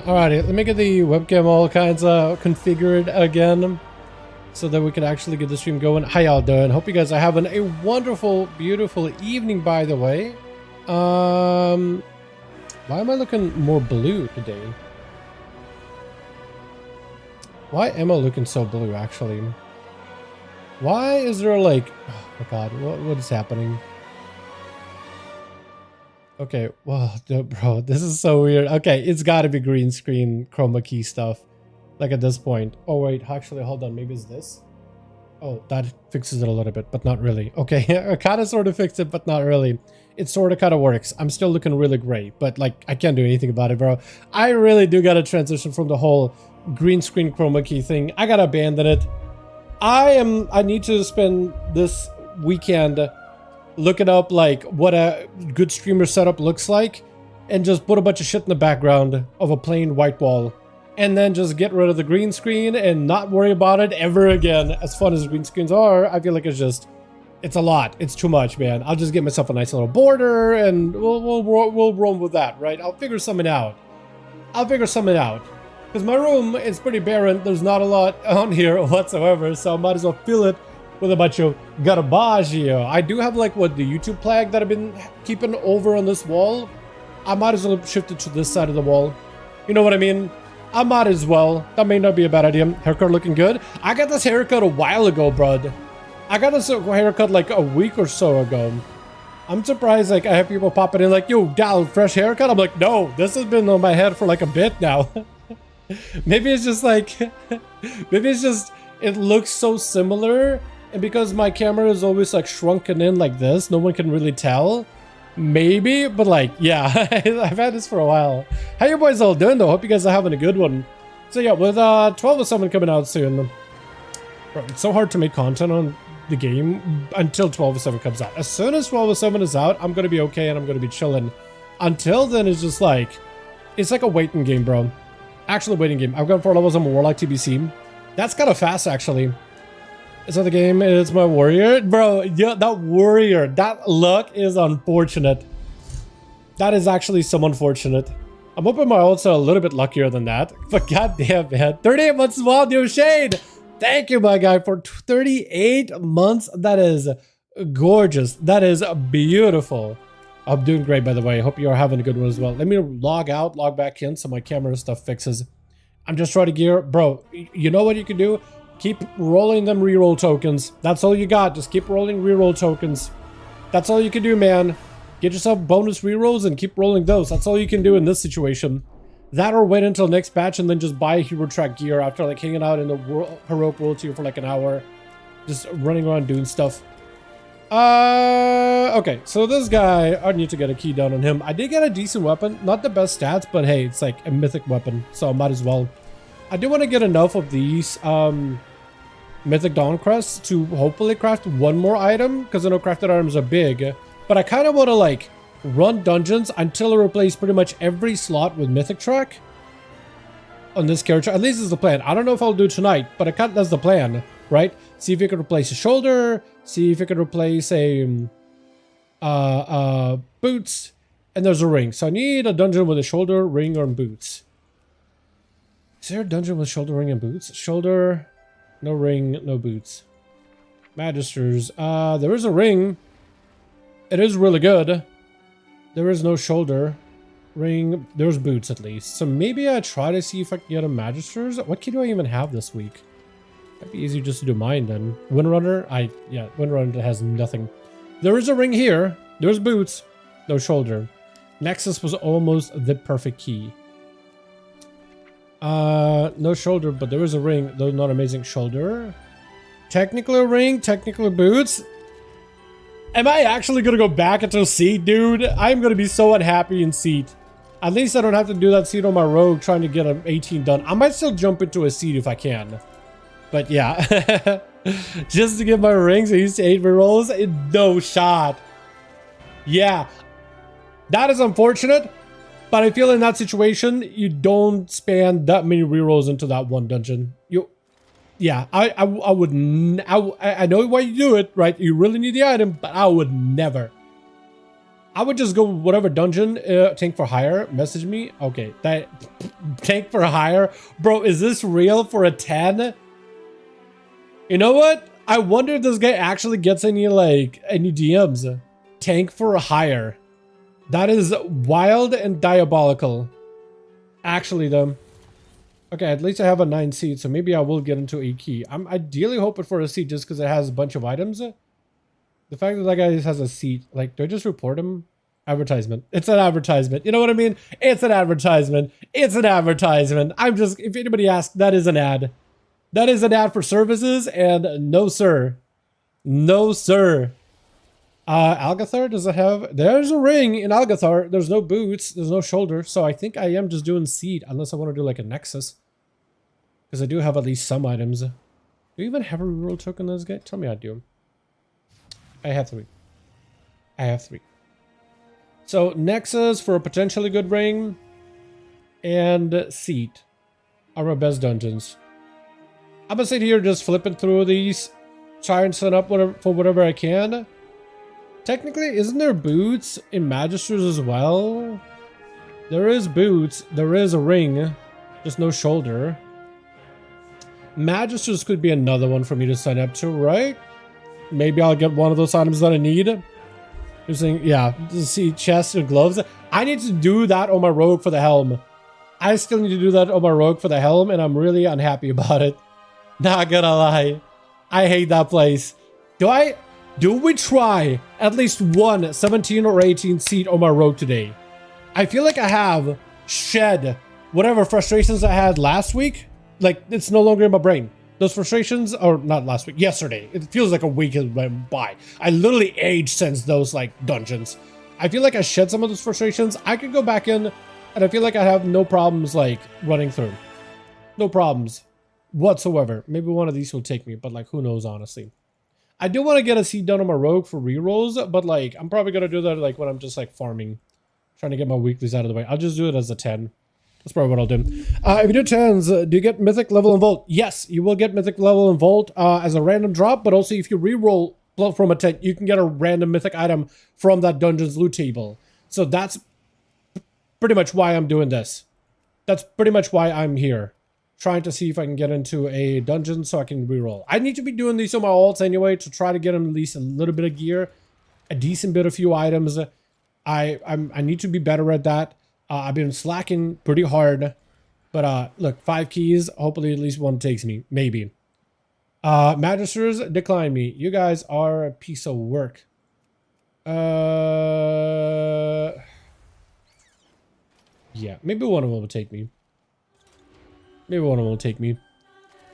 Alrighty, let me get the webcam all kinds of configured again so that we can actually get the stream going. How y'all doing? Hope you guys are having a wonderful, beautiful evening, by the way. Why am I looking more blue today? Why am I looking so blue, actually? Why is there like... Oh my god, what is happening? Okay, well, bro, this is so weird. Okay, it's gotta be green screen chroma key stuff. Like at this point. Oh wait, actually, hold on, maybe it's this? Oh, that fixes it a little bit, but not really. Okay, I kind of sort of fixed it, but not really. It sort of kind of works. I'm still looking really great, but like, I can't do anything about it, bro. I really do gotta transition from the whole green screen chroma key thing. I gotta abandon it. I need to spend this weekend looking up like what a good streamer setup looks like and just put a bunch of shit in the background of a plain white wall and then just get rid of the green screen and not worry about it ever again. As fun as green screens are, I feel like it's a lot. It's too much, man. I'll just get myself a nice little border and we'll roam with that, right? I'll figure something out. Because my room is pretty barren. There's not a lot on here whatsoever, so I might as well fill it with a bunch of garbage here. I do have like what the YouTube flag that I've been keeping over on this wall. I might as well shift it to this side of the wall. You know what I mean? I might as well. That may not be a bad idea. Haircut looking good. I got this haircut a while ago, bro. I got this haircut like a week or so ago. I'm surprised like I have people popping in like, yo, Dal, fresh haircut? I'm like, no, this has been on my head for like a bit now. Maybe it's just like, it looks so similar. And because my camera is always like shrunken in like this, no one can really tell. Maybe, but like, yeah, I've had this for a while. How you boys all doing though? Hope you guys are having a good one. So yeah, with 1207 coming out soon, bro, it's so hard to make content on the game until 1207 comes out. As soon as 1207 is out, I'm gonna be okay and I'm gonna be chilling. Until then, it's just like, it's like a waiting game, bro. Actually, waiting game. I've gone 4 levels on my Warlock TBC. That's kind of fast, actually. Is that the game? It's my warrior? Bro, yeah, that warrior, that luck is unfortunate. That is actually so unfortunate. I'm hoping my ults are a little bit luckier than that. But goddamn, man. 38 months as well, New Shade. Thank you, my guy, for 38 months. That is gorgeous. That is beautiful. I'm doing great, by the way. I hope you are having a good one as well. Let me log out, log back in so my camera stuff fixes. I'm just trying to gear. Bro, you know what you can do? Keep rolling them reroll tokens. That's all you got. Just keep rolling reroll tokens. That's all you can do, man. Get yourself bonus rerolls and keep rolling those. That's all you can do in this situation. That or wait until next patch and then just buy hero track gear after like hanging out in the heroic world tier for like an hour. Just running around doing stuff. Okay, so this guy, I need to get a key down on him. I did get a decent weapon. Not the best stats, but hey, it's like a mythic weapon. So I might as well. I do want to get enough of these, Mythic Dawn Crests to hopefully craft one more item, because I know crafted items are big, but I kind of want to like run dungeons until I replace pretty much every slot with Mythic Track on this character. At least is the plan. I don't know if I'll do it tonight, but that's the plan, right? See if you can replace a shoulder, see if you can replace a boots, and there's a ring. So I need a dungeon with a shoulder, ring, or boots. Is there a dungeon with shoulder, ring, and boots? Shoulder... No ring, no boots. Magisters. There is a ring. It is really good. There is no shoulder. Ring. There's boots at least. So maybe I try to see if I can get a Magisters. What key do I even have this week? Might be easier just to do mine then. Windrunner? Yeah, Windrunner has nothing. There is a ring here. There's boots. No shoulder. Nexus was almost the perfect key. No shoulder, but there is a ring, though not amazing. Shoulder, technically a ring, technically boots. Am I actually gonna go back into seat, dude? I'm gonna be so unhappy in seat. At least I don't have to do that seat on my rogue trying to get an 18 done. I might still jump into a seat if I can, but yeah. Just to get my rings, I used to 8 rerolls. No shot. Yeah, that is unfortunate. But I feel in that situation, you don't span that many rerolls into that one dungeon. Yeah, I know why you do it, right? You really need the item, but I would never. I would just go whatever dungeon, tank for hire, message me. Okay, that tank for hire. Bro, is this real for a 10? You know what? I wonder if this guy actually gets any DMs. Tank for hire. That is wild and diabolical. Actually, though. Okay, at least I have a 9 seat, so maybe I will get into a key. I'm ideally hoping for a seat just because it has a bunch of items. The fact that guy just has a seat, like, do I just report him? Advertisement. It's an advertisement. You know what I mean? It's an advertisement. It's an advertisement. I'm just, if anybody asks, that is an ad. That is an ad for services, and no, sir. No, sir. Algathar, does it have... There's a ring in Algathar. There's no boots. There's no shoulder. So I think I am just doing seed, unless I want to do like a Nexus. Because I do have at least some items. Do you even have a reroll token on this guy? Tell me I do. I have 3. I have 3. So Nexus for a potentially good ring. And seed are our best dungeons. I'm gonna sit here just flipping through these. Try and set up for whatever I can. Technically, isn't there boots in Magisters as well? There is boots. There is a ring. Just no shoulder. Magisters could be another one for me to sign up to, right? Maybe I'll get one of those items that I need. Using, yeah, to see chest and gloves. I need to do that on my rogue for the helm. I still need to do that on my rogue for the helm, and I'm really unhappy about it. Not gonna lie. I hate that place. Do we try at least one 17 or 18 seat on my rogue today? I feel like I have shed whatever frustrations I had last week. Like, it's no longer in my brain. Those frustrations, or not last week, yesterday. It feels like a week has went by. I literally aged since those, like, dungeons. I feel like I shed some of those frustrations. I could go back in, and I feel like I have no problems, like, running through. No problems whatsoever. Maybe one of these will take me, but, like, who knows, honestly. I do want to get a seed done on my rogue for rerolls, but, like, I'm probably going to do that, like, when I'm just, like, farming. Trying to get my weeklies out of the way. I'll just do it as a 10. That's probably what I'll do. If you do 10s, do you get Mythic level and Vault? Yes, you will get Mythic level and Vault as a random drop, but also if you reroll from a 10, you can get a random Mythic item from that dungeon's loot table. So that's pretty much why I'm doing this. That's pretty much why I'm here. Trying to see if I can get into a dungeon so I can reroll. I need to be doing these on my alts anyway to try to get them at least a little bit of gear, a decent bit of few items. I need to be better at that. I've been slacking pretty hard, but look, 5 keys. Hopefully at least one takes me, maybe. Magisters, decline me. You guys are a piece of work. Yeah, maybe one of them will take me. Maybe one of them will take me.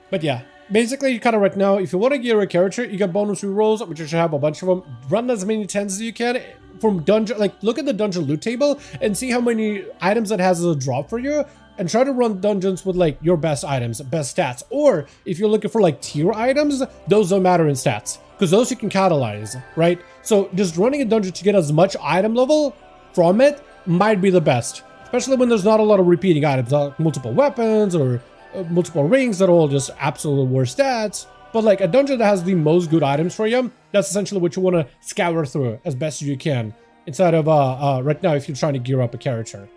But yeah, basically, kind of right now, if you want to gear a character, you get bonus rerolls, which you should have a bunch of them. Run as many 10s as you can from dungeon. Like, look at the dungeon loot table and see how many items it has as a drop for you. And try to run dungeons with, like, your best items, best stats. Or if you're looking for, like, tier items, those don't matter in stats. Because those you can catalyze, right? So just running a dungeon to get as much item level from it might be the best. Especially when there's not a lot of repeating items, like multiple weapons or multiple rings that are all just absolute worst stats. But like a dungeon that has the most good items for you, that's essentially what you want to scour through as best as you can. Instead of right now if you're trying to gear up a character.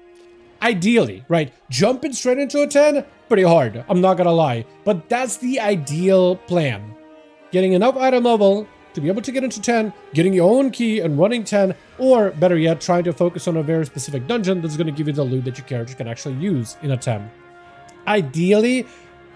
Ideally, right? Jumping straight into a 10, pretty hard, I'm not gonna lie. But that's the ideal plan. Getting enough item level to be able to get into 10, getting your own key and running 10, or better yet, trying to focus on a very specific dungeon that's going to give you the loot that your character can actually use in a 10. Ideally,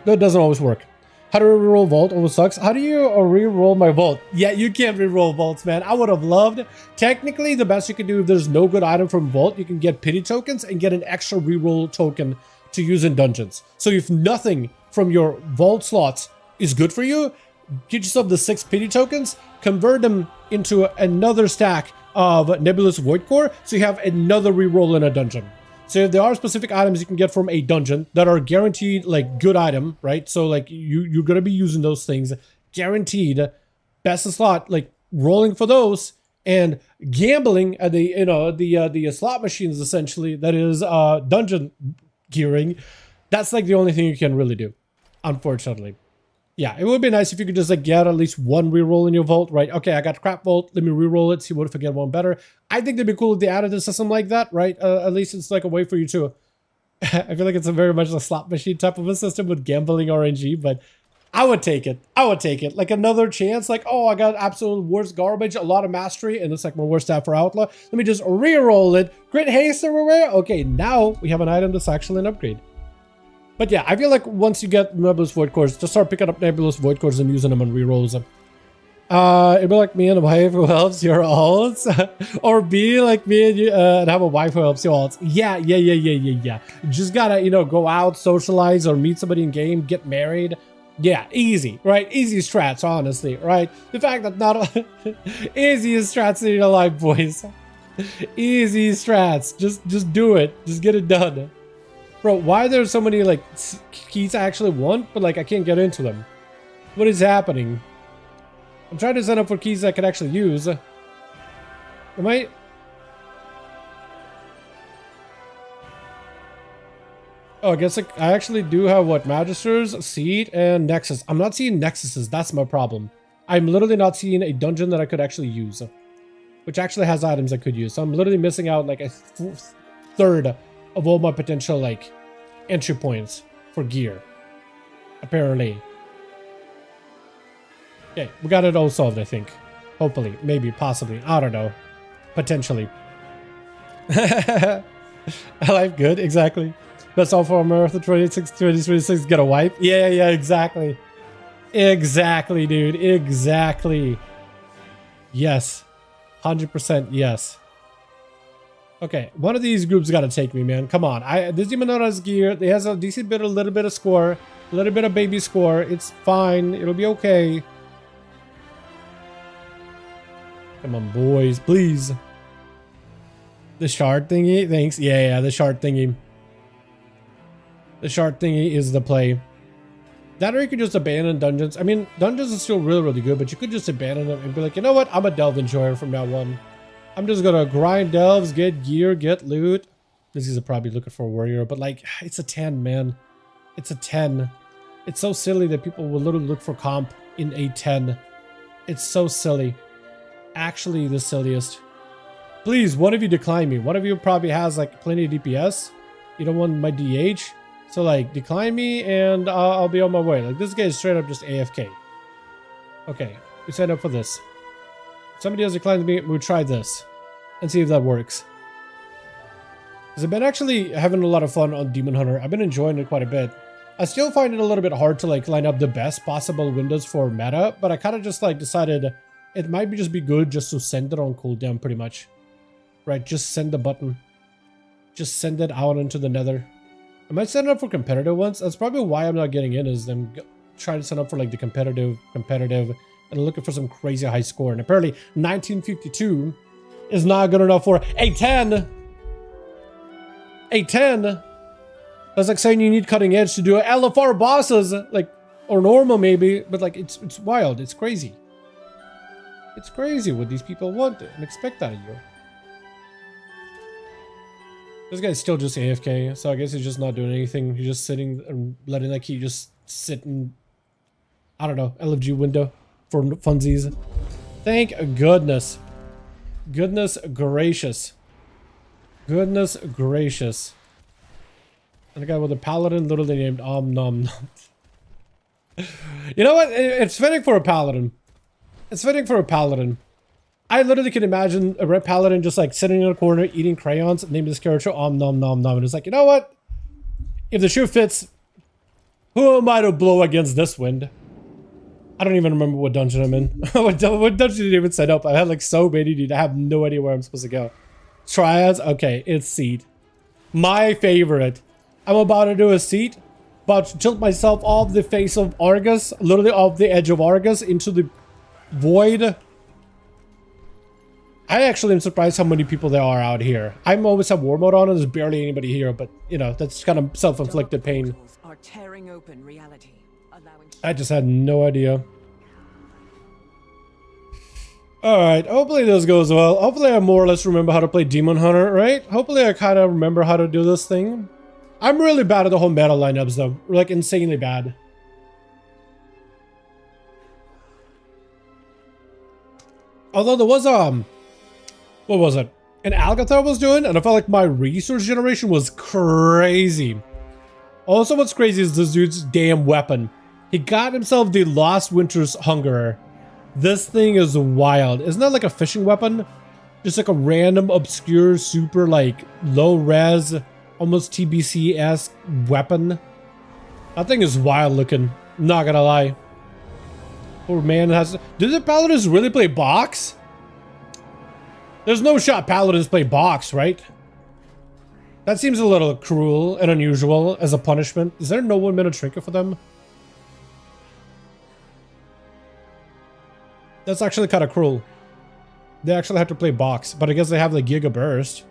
that doesn't always work. How do I reroll Vault? Always sucks. How do you reroll my Vault? Yeah, you can't reroll Vaults, man. I would have loved. Technically, the best you can do if there's no good item from Vault, you can get pity tokens and get an extra reroll token to use in dungeons. So if nothing from your Vault slots is good for you, get yourself the 6 pity tokens, convert them into another stack of Nebulous Void Core, so you have another reroll in a dungeon. So if there are specific items you can get from a dungeon that are guaranteed, like, good item, right? So, like, you're going to be using those things, guaranteed, best of slot, like, rolling for those, and gambling at the, you know, the slot machines, essentially, that is dungeon gearing. That's, like, the only thing you can really do, unfortunately. Yeah, it would be nice if you could just like get at least one reroll in your vault, right? Okay, I got crap vault. Let me reroll it. See what if I get one better. I think it'd be cool if they added a system like that, right? At least it's like a way for you to. I feel like it's a very much a slot machine type of a system with gambling RNG, but I would take it. I would take it. Like another chance, like, oh, I got absolute worst garbage, a lot of mastery, and it's like my worst stat for Outlaw. Let me just re-roll it. Grit haste everywhere. Okay, now we have an item that's actually an upgrade. But yeah, I feel like once you get Nebulous Void Cores, just start picking up Nebulous Void Cores and using them on rerolls. It'd be like me and a wife who helps your alts. Or be like me and you and have a wife who helps your alts. Yeah. You just gotta, you know, go out, socialize, or meet somebody in game, get married. Yeah, easy, right? Easy strats, honestly, right? The fact that not easiest strats in your life, boys. Easy strats. Just do it. Just get it done. Bro, why are there so many like keys I actually want, but like I can't get into them? What is happening? I'm trying to sign up for keys I can actually use. Am I? Oh, I guess like, I actually do have what? Magisters, Seed, and Nexus. I'm not seeing Nexuses. That's my problem. I'm literally not seeing a dungeon that I could actually use, which actually has items I could use. So I'm literally missing out like a third of all my potential like entry points for gear, apparently. Okay, we got it all solved, I think. Hopefully, maybe, possibly, I don't know. Potentially. Life good, exactly. That's all for Marathon 2026, get a wipe. Yeah, exactly. Exactly, dude, exactly. Yes, 100% yes. Okay, one of these groups gotta take me, man. Come on. This demon has gear. It has a decent bit, a little bit of score, a little bit of baby score. It's fine. It'll be okay. Come on, boys, please. The shard thingy, thanks. Yeah, the shard thingy. The shard thingy is the play. That or you could just abandon dungeons. I mean, dungeons are still really good, but you could just abandon them and be like, you know what? I'm a delve enjoyer from now on. I'm just gonna grind delves, get gear, get loot. This is probably looking for a warrior, but like, it's a 10, man. It's a 10. It's so silly that people will literally look for comp in a 10. It's so silly. Actually, the silliest. Please, one of you decline me. One of you probably has like plenty of DPS. You don't want my DH. So like, decline me and I'll be on my way. Like, this guy is straight up just AFK. Okay, we signed up for this. Somebody else declines me, we'll try this and see if that works. Because I've been actually having a lot of fun on Demon Hunter. I've been enjoying it quite a bit. I still find it a little bit hard to like line up the best possible windows for meta, but I kind of just like decided it might be just be good just to send it on cooldown pretty much. Right, just send the button. Just send it out into the nether. I might set it up for competitive ones. That's probably why I'm not getting in, is I'm trying to sign up for like the competitive, and looking for some crazy high score. And apparently 1952 is not good enough for a 10. A 10. That's like saying you need cutting edge to do LFR bosses, like, or normal maybe, but like it's wild. It's crazy. It's crazy what these people want and expect out of you. This guy's still just AFK, so I guess he's just not doing anything. He's just sitting and letting like he just sit in, I don't know, LFG window for funsies. Thank goodness. Goodness gracious. Goodness gracious. And a guy with a paladin literally named Om Nom Nom. You know what? It's fitting for a paladin. It's fitting for a paladin. I literally can imagine a red paladin just like sitting in a corner eating crayons, name this character Om Nom Nom Nom, and it's like, you know what? If the shoe fits, who am I to blow against this wind? I don't even remember what dungeon I'm in. What dungeon did I even set up? I had like so many, dude. I have no idea where I'm supposed to go. Triads? Okay, it's Seed. My favorite. I'm about to do a Seed. About to tilt myself off the face of Argus, literally off the edge of Argus into the void. I actually am surprised how many people there are out here. I'm always have war mode on and there's barely anybody here, but you know, that's kind of self-inflicted pain. Are tearing open reality, allowing... I just had no idea. Alright, hopefully this goes well. Hopefully I more or less remember how to play Demon Hunter, right? Hopefully I kind of remember how to do this thing. I'm really bad at the whole meta lineups though. Like insanely bad. Although there was what was it? An Algoth I was doing, and I felt like my resource generation was crazy. Also, what's crazy is this dude's damn weapon. He got himself the Lost Winter's Hungerer. This thing is wild. Isn't that like a fishing weapon? Just like a random, obscure, super like low res, almost TBC-esque weapon. That thing is wild looking. Not gonna lie. Poor man has. Did the Paladins really play box? There's no shot Paladins play box, right? That seems a little cruel and unusual as a punishment. Is there no 1 minute trinket for them? That's actually kind of cruel. They actually have to play box, but I guess they have the Giga Burst.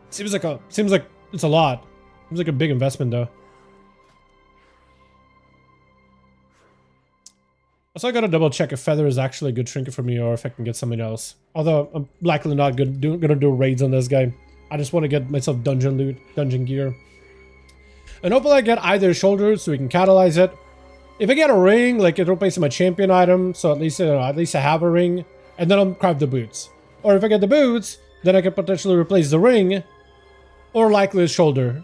Seems like it's a lot. Seems like a big investment though. Also, I gotta double check if Feather is actually a good trinket for me or if I can get something else. Although I'm likely not gonna do raids on this guy. I just want to get myself dungeon loot, dungeon gear. And hopefully I get either shoulder so we can catalyze it. If I get a ring, like it replaces my champion item, so at least I have a ring, and then I'll craft the boots. Or if I get the boots, then I can potentially replace the ring, or likely the shoulder.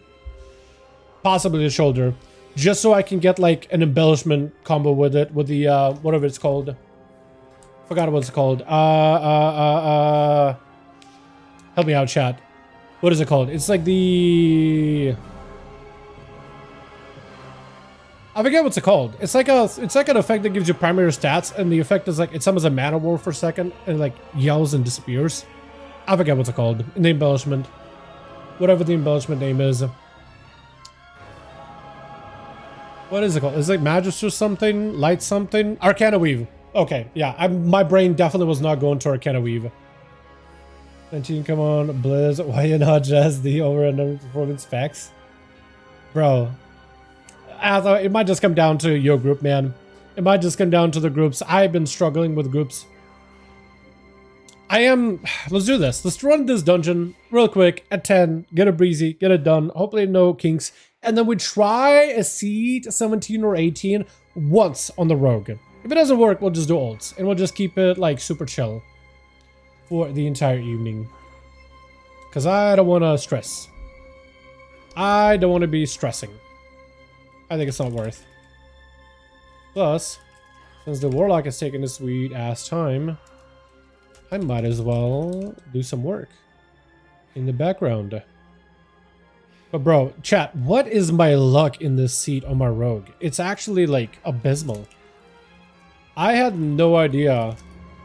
Possibly the shoulder. Just so I can get like an embellishment combo with it, with the whatever it's called. Forgot what it's called. Help me out, chat. What is it called? It's like the... I forget what's it called. It's like an effect that gives you primary stats, and the effect is like it summons a mana war for a second and like yells and disappears. I forget what's it called in the embellishment. Whatever the embellishment name is. What is it called? Is it Magister something? Light something? Arcana Weave. Okay, yeah. My brain definitely was not going to Arcana Weave. 19, come on, Blizz. Why you not just the over and under performance specs? Bro. I thought it might just come down to your group, man. It might just come down to the groups. I've been struggling with groups. Let's do this. Let's run this dungeon real quick at 10. Get it breezy. Get it done. Hopefully no kinks. And then we try a seed 17 or 18 once on the rogue. If it doesn't work, we'll just do ALTS. And we'll just keep it like super chill for the entire evening. Because I don't want to stress. I don't want to be stressing. I think it's not worth. Plus, since the Warlock is taking a sweet ass time, I might as well do some work in the background. But bro, chat, what is my luck in this seat on my rogue? It's actually like abysmal. I had no idea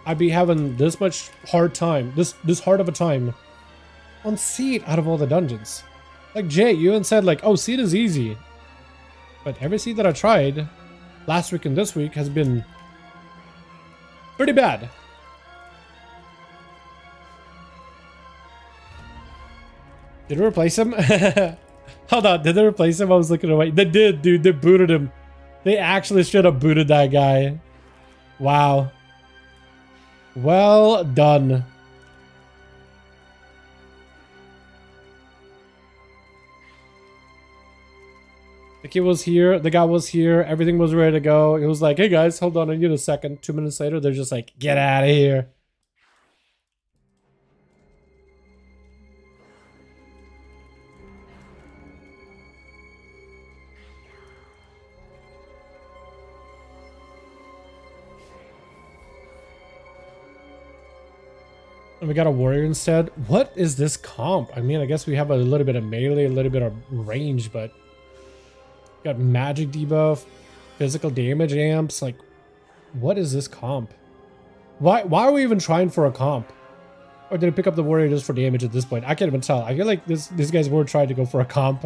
I'd be having this much hard time, this hard of a time on seat out of all the dungeons. Like Jay, you even said like, oh, seat is easy. But every seat that I tried last week and this week has been pretty bad. Did they replace him? Hold on, did they replace him? I was looking away. They did, dude. They booted him. They actually straight up booted that guy. Wow. Well done. The kid was here, the guy was here, everything was ready to go. It was like, hey guys, hold on, I need a second. 2 minutes later, they're just like, get out of here. And we got a warrior instead. What is this comp? I mean, I guess we have a little bit of melee, a little bit of range, but got magic debuff, physical damage amps. Like, what is this comp? Why are we even trying for a comp? Or did I pick up the warrior just for damage at this point? I can't even tell. I feel like these guys were trying to go for a comp.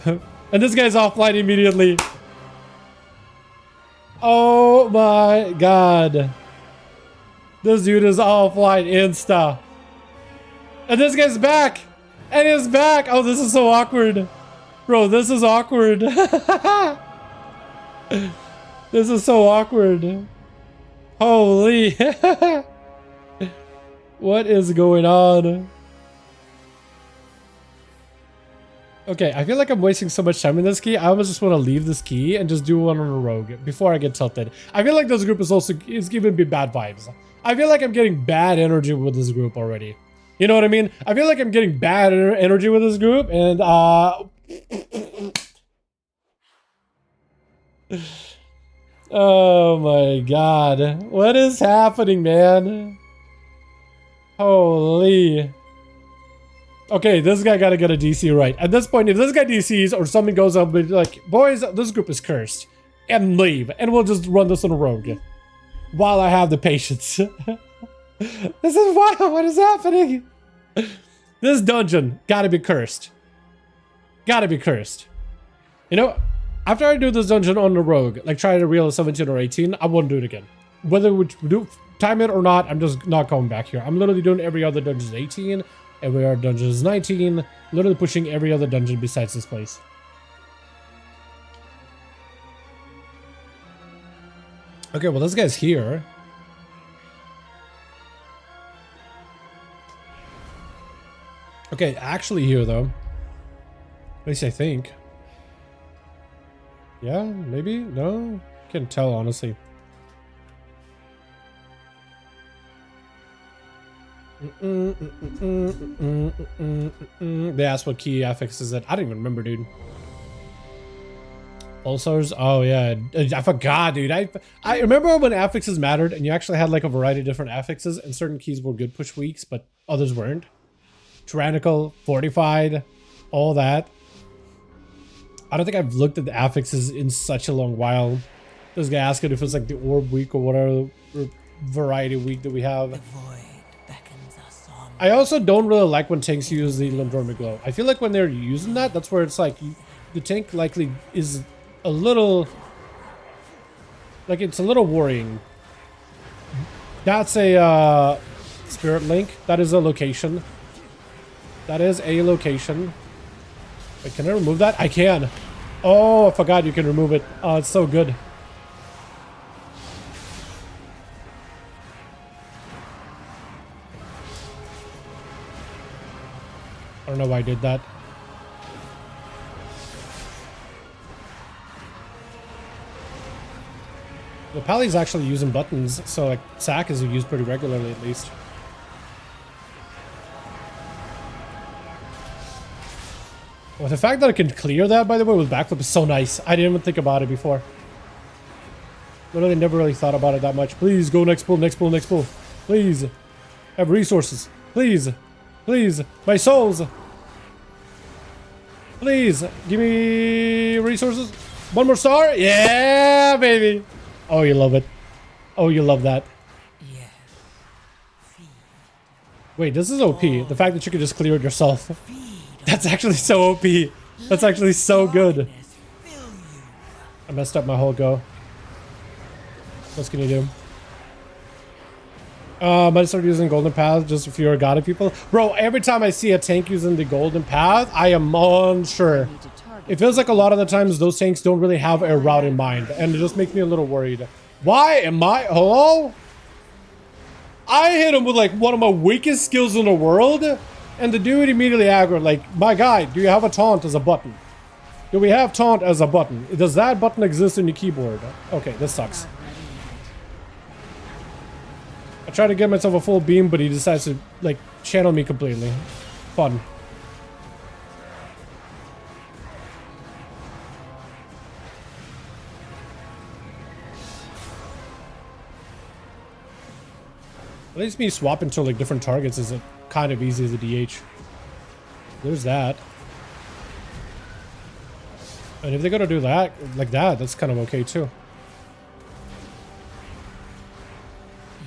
And this guy's offline immediately. Oh my god. This dude is offline insta. And this guy's back. And he's back. Oh, this is so awkward. Bro, this is awkward. This is so awkward. Holy. What is going on? Okay, I feel like I'm wasting so much time in this key. I almost just want to leave this key and just do one on a rogue before I get tilted. I feel like this group is giving me bad vibes. I feel like I'm getting bad energy with this group already. You know what I mean? I feel like I'm getting bad energy with this group, and oh my god. What is happening, man? Holy. Okay, this guy gotta get a DC right. At this point, if this guy DCs or something goes up, be like, boys, this group is cursed. And leave. And we'll just run this on a rogue. While I have the patience. This is wild. What is happening? This dungeon gotta be cursed. Gotta be cursed. You know, after I do this dungeon on the rogue, like try to reel a 17 or 18, I won't do it again. Whether we do time it or not, I'm just not coming back here. I'm literally doing every other dungeon 18. Every other dungeon is 19. Literally pushing every other dungeon besides this place. Okay, well this guy's here. Okay, actually here though. At least I think. Yeah, maybe? No? Can't tell honestly. They asked what key affix is it. I don't even remember, dude. Pulsars? Oh yeah, I forgot, dude. I remember when affixes mattered and you actually had like a variety of different affixes and certain keys were good push weeks, but others weren't. Tyrannical, fortified, all that. I don't think I've looked at the affixes in such a long while. This guy asked if it's like the orb week or whatever variety week that we have. I also don't really like when tanks use the Lindormi Glow. I feel like when they're using that, that's where it's like the tank likely is a little like it's a little worrying. That's a Spirit Link. That is a location. That is a location. Wait, can I remove that? I can. Oh, I forgot you can remove it. Oh, it's so good. I don't know why I did that. The Pally's actually using buttons, so like SAC is used pretty regularly at least. Well, the fact that I can clear that, by the way, with backflip is so nice. I didn't even think about it before. Literally never really thought about it that much. Please go next pull, next pull, next pull. Please. Have resources. Please. Please. My souls. Please. Give me resources. One more star. Yeah, baby. Oh, you love it. Oh, you love that. Yeah. Wait, this is OP. The fact that you can just clear it yourself. That's actually so OP. That's actually so good. I messed up my whole go. What can you do? I might start using Golden Path just for fewer Agata people. Bro, every time I see a tank using the Golden Path, I am unsure. It feels like a lot of the times those tanks don't really have a route in mind, and it just makes me a little worried. Why am I... Hello? I hit him with like one of my weakest skills in the world, and the dude immediately aggroed like, my guy, do you have a taunt as a button? Do we have taunt as a button? Does that button exist in your keyboard? Okay, this sucks. I tried to get myself a full beam, but he decides to like channel me completely. Fun. At least me swapping to like different targets is kind of easy as a DH. There's that. And if they're gonna do that like that, that's kind of okay too.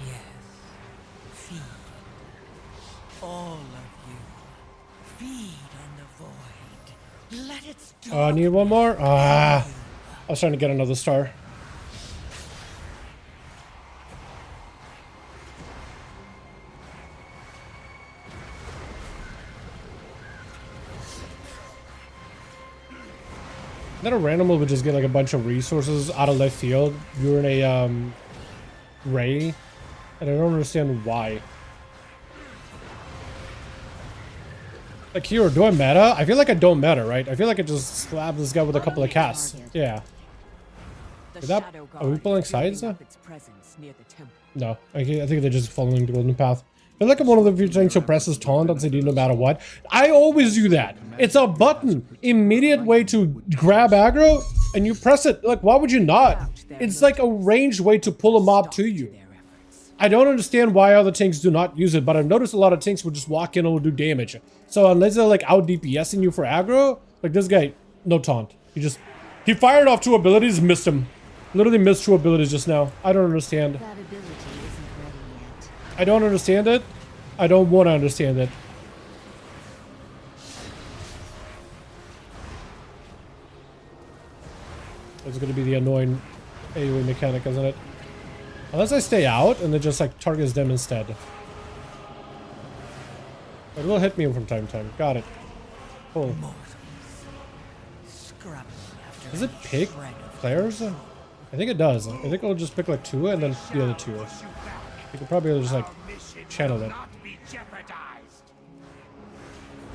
Yes. Feed. All of you. Feed on the void. Let it stop. Oh, I need one more. Ah, I was trying to get another star. That a random would just get like a bunch of resources out of left field during a ray, and I don't understand why. Like here, do I meta? I feel like I don't meta, right? I feel like I just slap this guy with a couple of casts. Yeah. The That, Shadow are we Guard pulling is sides? building up its presence near the temple. No, I think they're just following the golden path. I feel like I'm one of the few things who presses taunt on CD no matter what. I always do that. It's a button. Immediate way to grab aggro, and you press it. Like, why would you not? It's like a ranged way to pull a mob to you. I don't understand why other tanks do not use it, but I've noticed a lot of tanks will just walk in and will do damage. So unless they're like out DPSing you for aggro, like this guy, no taunt. He fired off 2 abilities, missed him. Literally missed 2 abilities just now. I don't understand. That ability isn't ready yet. I don't understand it. I don't want to understand it. It's going to be the annoying AoE mechanic, isn't it? Unless I stay out and it just like targets them instead. It will hit me from time to time. Got it. Cool. Does it pick players? I think it does. I think it'll just pick like 2 and then the other 2. You could probably just like channel it.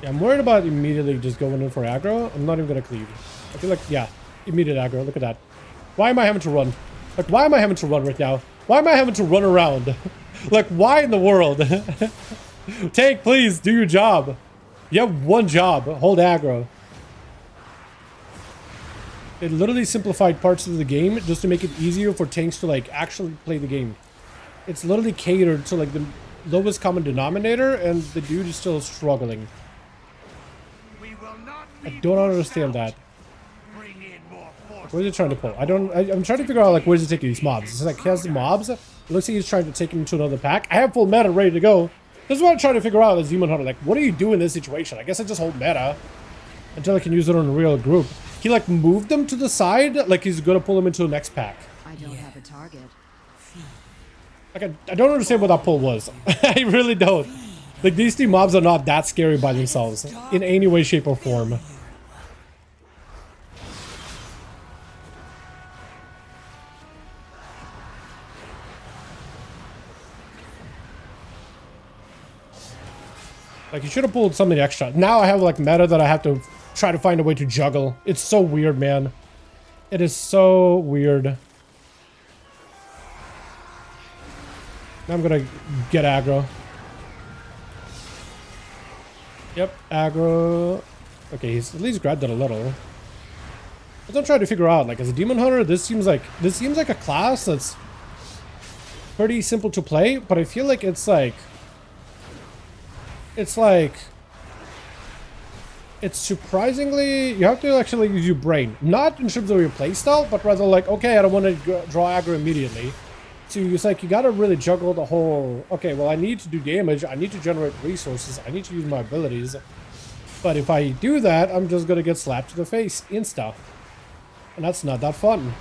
Yeah, I'm worried about immediately just going in for aggro. I'm not even gonna cleave. I feel like, yeah, immediate aggro. Look at that. Why am I having to run? Like, why am I having to run right now? Why am I having to run around? Like, why in the world? Tank, please do your job. You have one job. Hold aggro. It literally simplified parts of the game just to make it easier for tanks to like actually play the game. It's literally catered to like the lowest common denominator, and the dude is still struggling. I don't understand that. Where's he trying to pull? I'm trying to figure out like where's he taking these mobs. It's like he has the mobs. It looks like he's trying to take him to another pack. I have full meta ready to go. This is what I'm trying to figure out as Demon Hunter. Like, what do you do in this situation? I guess I just hold meta until I can use it on a real group. He like moved them to the side, like he's gonna pull them into the next pack. I don't have a target. Like I don't understand what that pull was. I really don't. Like these 3 mobs are not that scary by themselves in any way, shape, or form. Like, you should have pulled something extra. Now I have, like, meta that I have to try to find a way to juggle. It's so weird, man. It is so weird. Now I'm gonna get aggro. Yep, aggro. Okay, he's at least grabbed it a little. But I'm trying to figure out, like, as a Demon Hunter, this seems like a class that's pretty simple to play, but I feel like it's surprisingly, you have to actually use your brain. Not in terms of your playstyle, but rather like, okay, I don't want to draw aggro immediately. So it's like, you gotta really juggle the whole, okay, well, I need to do damage, I need to generate resources, I need to use my abilities. But if I do that, I'm just gonna get slapped to the face, insta. And that's not that fun.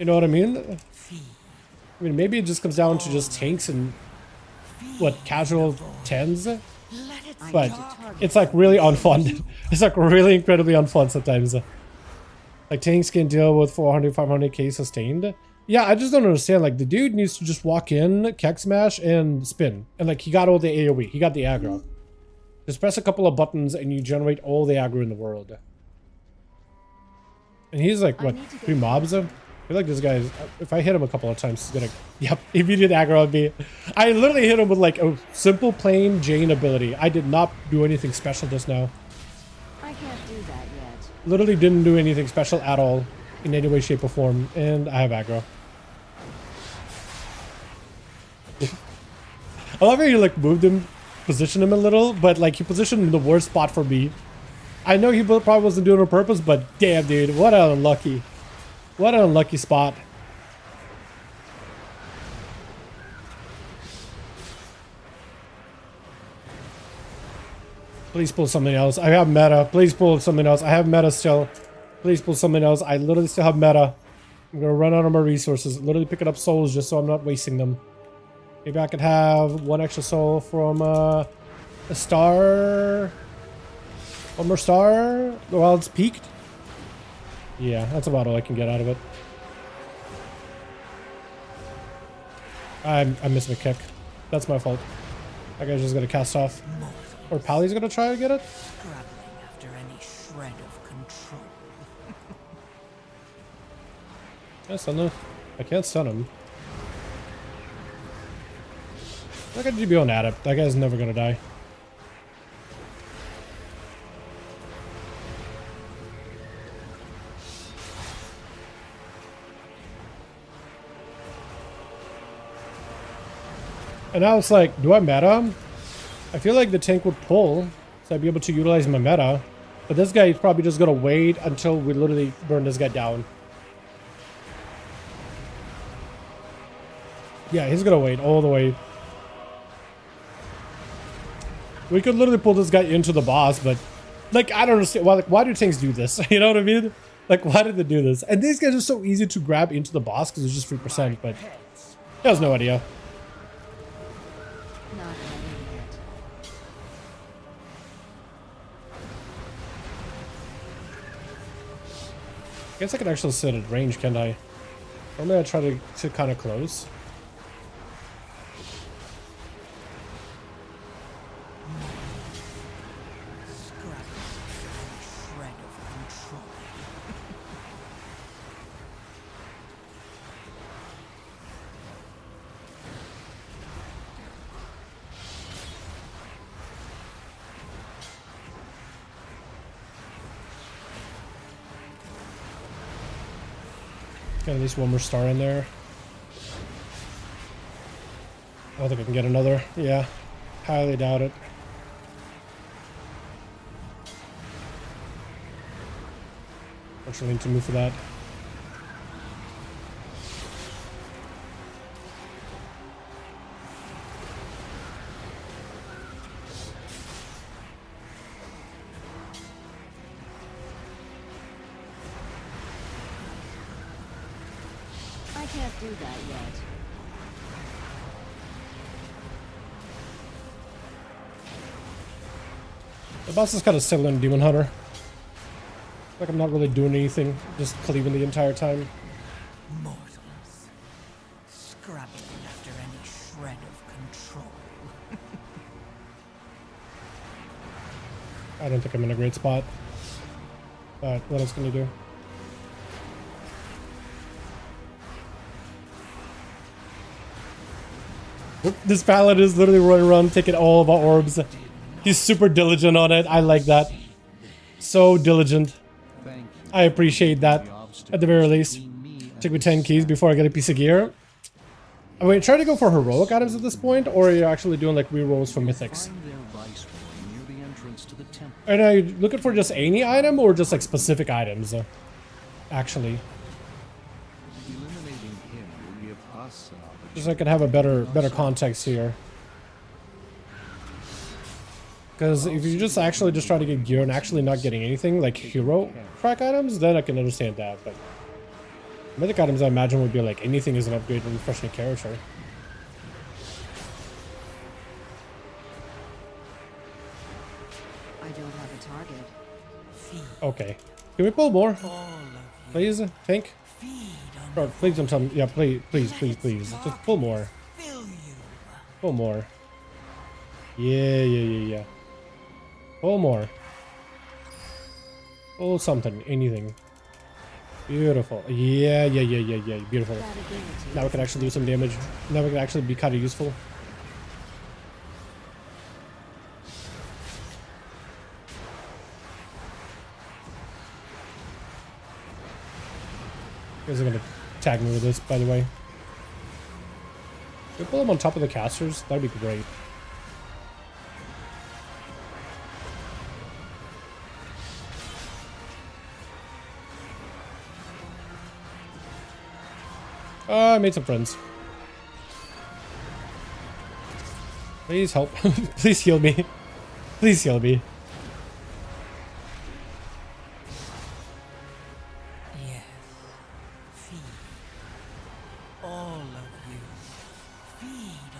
You know what I mean? I mean, maybe it just comes down to just tanks and, what, casual 10s? But it's like really unfun. It's like really incredibly unfun sometimes. Like tanks can deal with 400, 500k sustained. Yeah, I just don't understand. Like the dude needs to just walk in, keck smash, and spin. And like he got all the AoE. He got the aggro. Just press a couple of buttons and you generate all the aggro in the world. And he's like, what, 3 mobs? I feel like this guy is, if I hit him a couple of times, he's gonna, yep, immediate aggro on me. I literally hit him with like a simple plain Jane ability. I did not do anything special just now. I can't do that yet. Literally didn't do anything special at all in any way, shape, or form. And I have aggro. I love how you like moved him, positioned him a little, but like he positioned him in the worst spot for me. I know he probably wasn't doing it on purpose, but damn dude, what an unlucky. What an unlucky spot. Please pull something else. I have meta. Please pull something else. I have meta still. Please pull something else. I literally still have meta. I'm gonna run out of my resources. Literally picking up souls just so I'm not wasting them. Maybe I could have 1 extra soul from a star. 1 more star while it's peaked. Yeah, that's about all I can get out of it. I missed my kick. That's my fault. That guy's just gonna cast off. Or Pally's gonna try to get it? Scrabbling after any shred of control. Yeah, stun him. I can't stun him. I got GBO on Adept. That guy's never gonna die. And now it's like, do I meta him? I feel like the tank would pull, so I'd be able to utilize my meta. But this guy is probably just gonna wait until we literally burn this guy down. Yeah, he's gonna wait all the way. We could literally pull this guy into the boss, but like, I don't understand why do tanks do this? You know what I mean? Like, why did they do this? And these guys are so easy to grab into the boss because it's just 3%, but he has no idea. Not ready yet. I guess I can actually sit at range, can't I? Normally I try to sit kind of close. Scrabbling after any shred of control. Got at least one more star in there. I don't think I can get another. Yeah, highly doubt it. Actually need to move for that. I can't do that yet. The boss is kind of similar in Demon Hunter. Like I'm not really doing anything, just cleaving the entire time. Mortals. Scrabbling after any shred of control. I don't think I'm in a great spot. But what else can you do? This pallet is literally running around taking all of our orbs. He's super diligent on it. I like that. So diligent. I appreciate that. At the very least. Took me 10 keys before I get a piece of gear. Are we trying to go for heroic items at this point? Or are you actually doing like rerolls for mythics? And are you looking for just any item or just like specific items? Actually. Just so I can have a better context here. Because if you're just actually just trying to get gear and actually not getting anything, like hero crack items, then I can understand that. But mythic items I imagine would be like anything is an upgrade and refreshing character. I don't have a target. Feed Okay. Can we pull more? all of you. Please? Tank? Feed on Bro, please don't tell me. Yeah, please. Just pull more. fill you. Pull more. Yeah. Pull more. Pull something. Anything. Beautiful. Yeah. Beautiful. That ability Now we can actually do some damage. Now we can actually be kind of useful. You guys are gonna tag me with this, by the way. Can we pull them on top of the casters? That'd be great. I made some friends. Please help. Please heal me. Please heal me. Yes. Feed. All of you. Feed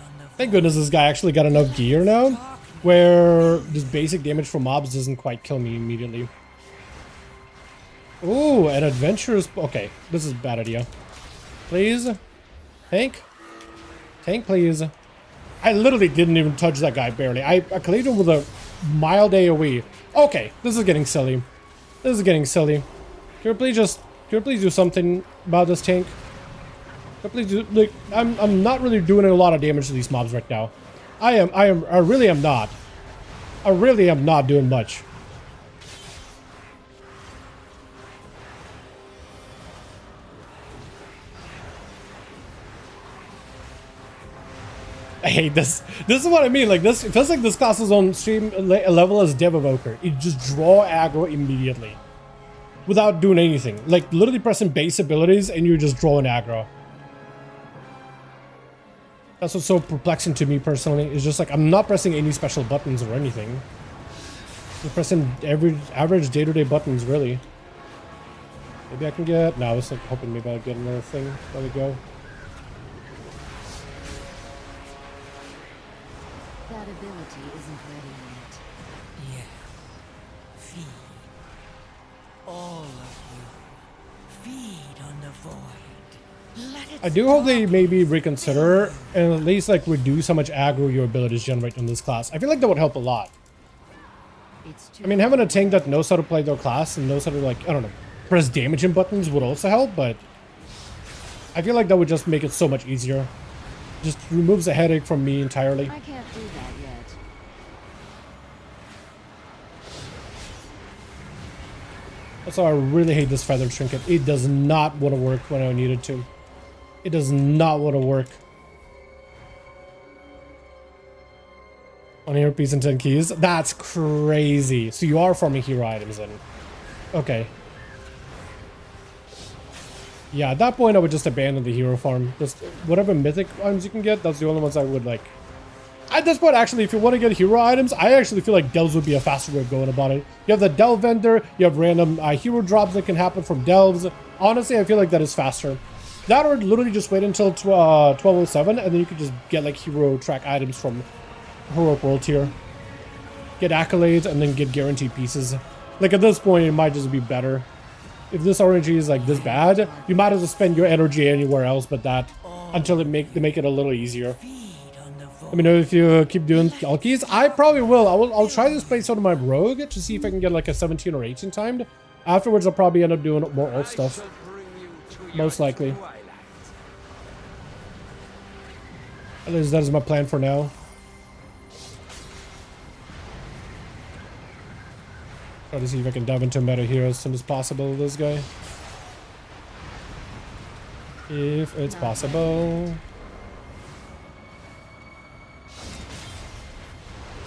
on the Thank goodness this guy actually got enough gear now, where just basic damage from mobs doesn't quite kill me immediately. Ooh, an adventurous... Okay, this is a bad idea. Please? Tank? Tank, please. I literally didn't even touch that guy, barely. I cleared him with a mild AoE. Okay, this is getting silly. This is getting silly. Can we please do something about this tank? Can we please do, like, I'm not really doing a lot of damage to these mobs right now. I really am not. I really am not doing much. I hate this. This is what I mean. Like this, it feels like this class is on stream level as Dev Evoker. You just draw aggro immediately, without doing anything. Like literally pressing base abilities and you're just drawing aggro. That's what's so perplexing to me personally. It's just like I'm not pressing any special buttons or anything. I'm pressing average day-to-day buttons really. Maybe I can get. No, I was like hoping maybe I'd get another thing. There we go. That ability isn't ready yet. Yeah. Feed. All of you. Feed on the void. Let it I do hope they maybe reconsider and at least like reduce how much aggro your abilities generate in this class. I feel like that would help a lot. It's too I mean, having a tank that knows how to play their class and knows how to, like, I don't know, press damaging buttons would also help, but I feel like that would just make it so much easier. Just removes the headache from me entirely. I can't do that yet. Also, I really hate this feather trinket. It does not want to work when I need it to. It does not want to work. On earpiece and 10 keys? That's crazy. So you are farming hero items then. Okay. Yeah, at that point I would just abandon the hero farm. Just whatever mythic items you can get, that's the only ones I would like. At this point, actually, if you want to get hero items, I actually feel like delves would be a faster way of going about it. You have the delve vendor, you have random hero drops that can happen from delves. Honestly, I feel like that is faster. That or literally just wait until 1207 and then you could just get like hero track items from Heroic World tier. Get accolades and then get guaranteed pieces. Like at this point, it might just be better. If this RNG is like this bad, you might as well spend your energy anywhere else but that until they make it a little easier. Let me know if you keep doing alkies. I probably will. I'll try this place out of my rogue to see if I can get like a 17 or 18 timed. Afterwards, I'll probably end up doing more alt stuff. Most likely. At least that is my plan for now. Try to see if I can dive into meta here as soon as possible with this guy. If it's possible.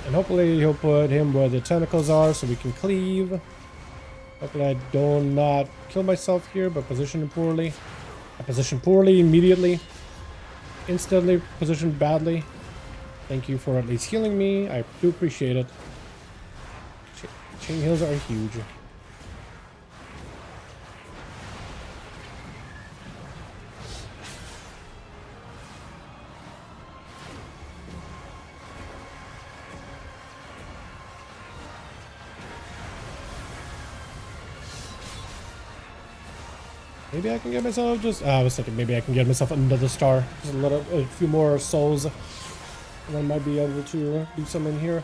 And hopefully he'll put him where the tentacles are so we can cleave. Hopefully I do not kill myself here, but position poorly. I position poorly immediately. Instantly positioned badly. Thank you for at least healing me. I do appreciate it. Chain heals are huge. Maybe I can get myself just... I was thinking maybe I can get myself another star. Just a few more souls. And I might be able to do something in here.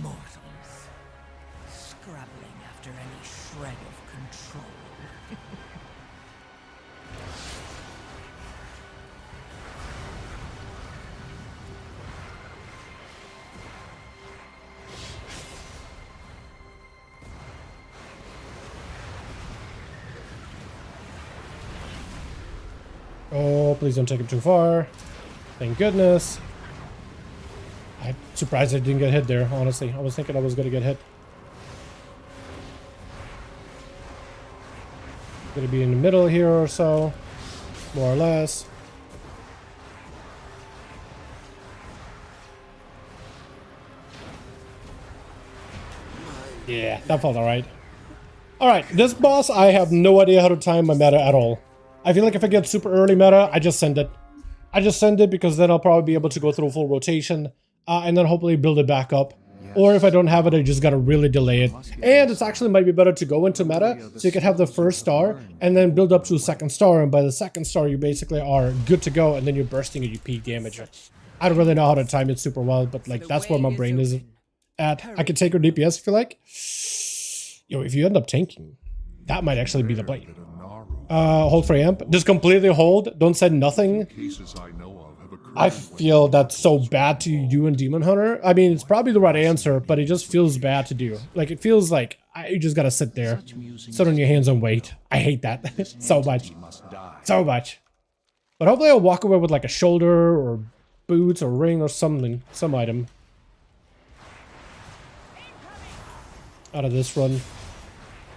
Mortals. Scrabbling after any shred of control. Oh, please don't take him too far. Thank goodness. I'm surprised I didn't get hit there, honestly. I was thinking I was going to get hit. Going to be in the middle here or so. More or less. Yeah, that felt alright. Alright, this boss, I have no idea how to time my meta at all. I feel like if I get super early meta, I just send it. I just send it because then I'll probably be able to go through full rotation and then hopefully build it back up. Yeah. Or if I don't have it, I just gotta really delay it. And it's actually might be better to go into meta, so you can have the first star, and then build up to a second star, and by the second star, you basically are good to go, and then you're bursting and you peak damage. I don't really know how to time it super well, but like that's where my brain is at. I could take her DPS if you like. Yo, if you end up tanking, that might actually be the play. Hold for amp. Just completely hold. Don't send nothing. I feel that's so bad to do in Demon Hunter. I mean, it's probably the right answer, but it just feels bad to do. Like, it feels like you just gotta sit there, sit on your hands and wait. I hate that so much. So much. But hopefully I'll walk away with like a shoulder or boots or ring or something. Some item. Out of this run.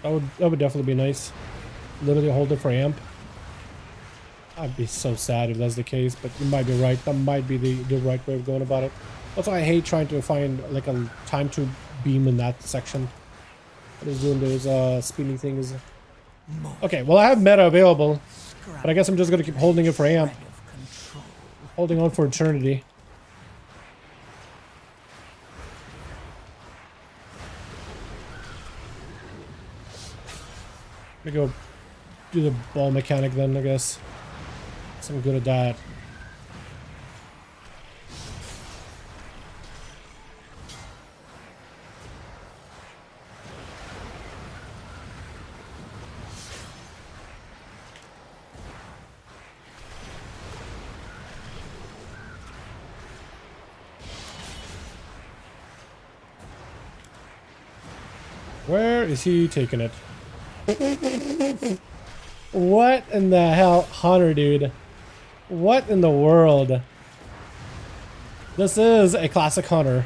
That would definitely be nice. Literally hold it for amp. I'd be so sad if that's the case, but you might be right. That might be the right way of going about it. Also, I hate trying to find like a time to beam in that section. What is doing those speeding things? Okay, well I have meta available, but I guess I'm just gonna keep holding it for amp. Holding on for eternity. Let me go do the ball mechanic then, I guess. I'm good at that. Where is he taking it? What in the hell? Hunter, dude. What in the world? This is a classic hunter.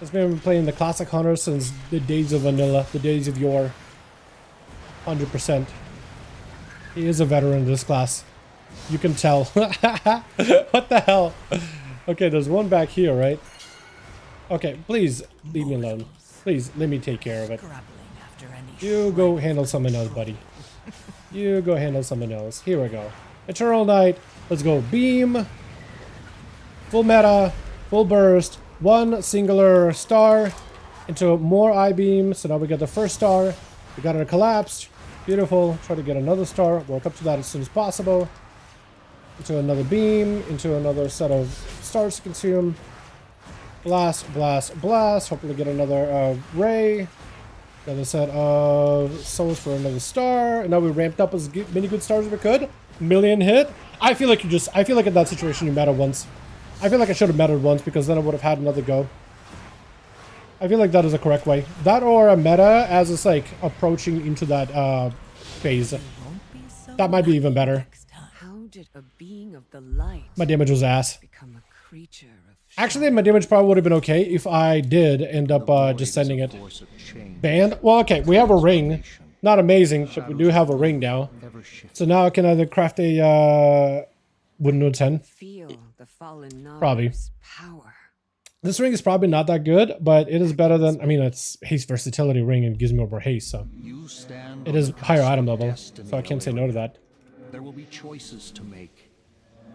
I've been playing the classic hunter since the days of vanilla, the days of yore. 100%. He is a veteran in this class. You can tell. What the hell? Okay, there's one back here, right? Okay, please leave me alone. Please, let me take care of it. You go handle something else, buddy. You go handle something else. Here we go. Eternal Knight. Let's go. Beam. Full meta. Full burst. One singular star into more I-beam. So now we got the first star. We got it collapsed. Beautiful. Try to get another star. Work up to that as soon as possible. Into another beam. Into another set of stars to consume. Blast, blast, blast. Hopefully get another ray. Another set of souls for another star. And now we ramped up as many good stars as we could. Million hit. I feel like I feel like in that situation you meta once. I feel like I should have meted once because then I would have had another go. I feel like that is the correct way. That or a meta as it's like approaching into that phase. That might be even better. How did a being of the light My damage was ass. become a creature of Actually, my damage probably would have been okay if I did end up just sending it. Banned? Well, okay, we have a ring. Not amazing, but we do have a ring now. So now I can either craft a wooden note 10. feel the fallen Probably. knowledge's power? This ring is probably not that good, but it is better than, I mean, it's haste versatility ring and gives me over haste, so. It is higher item level, so I can't say no to that. There will be choices to make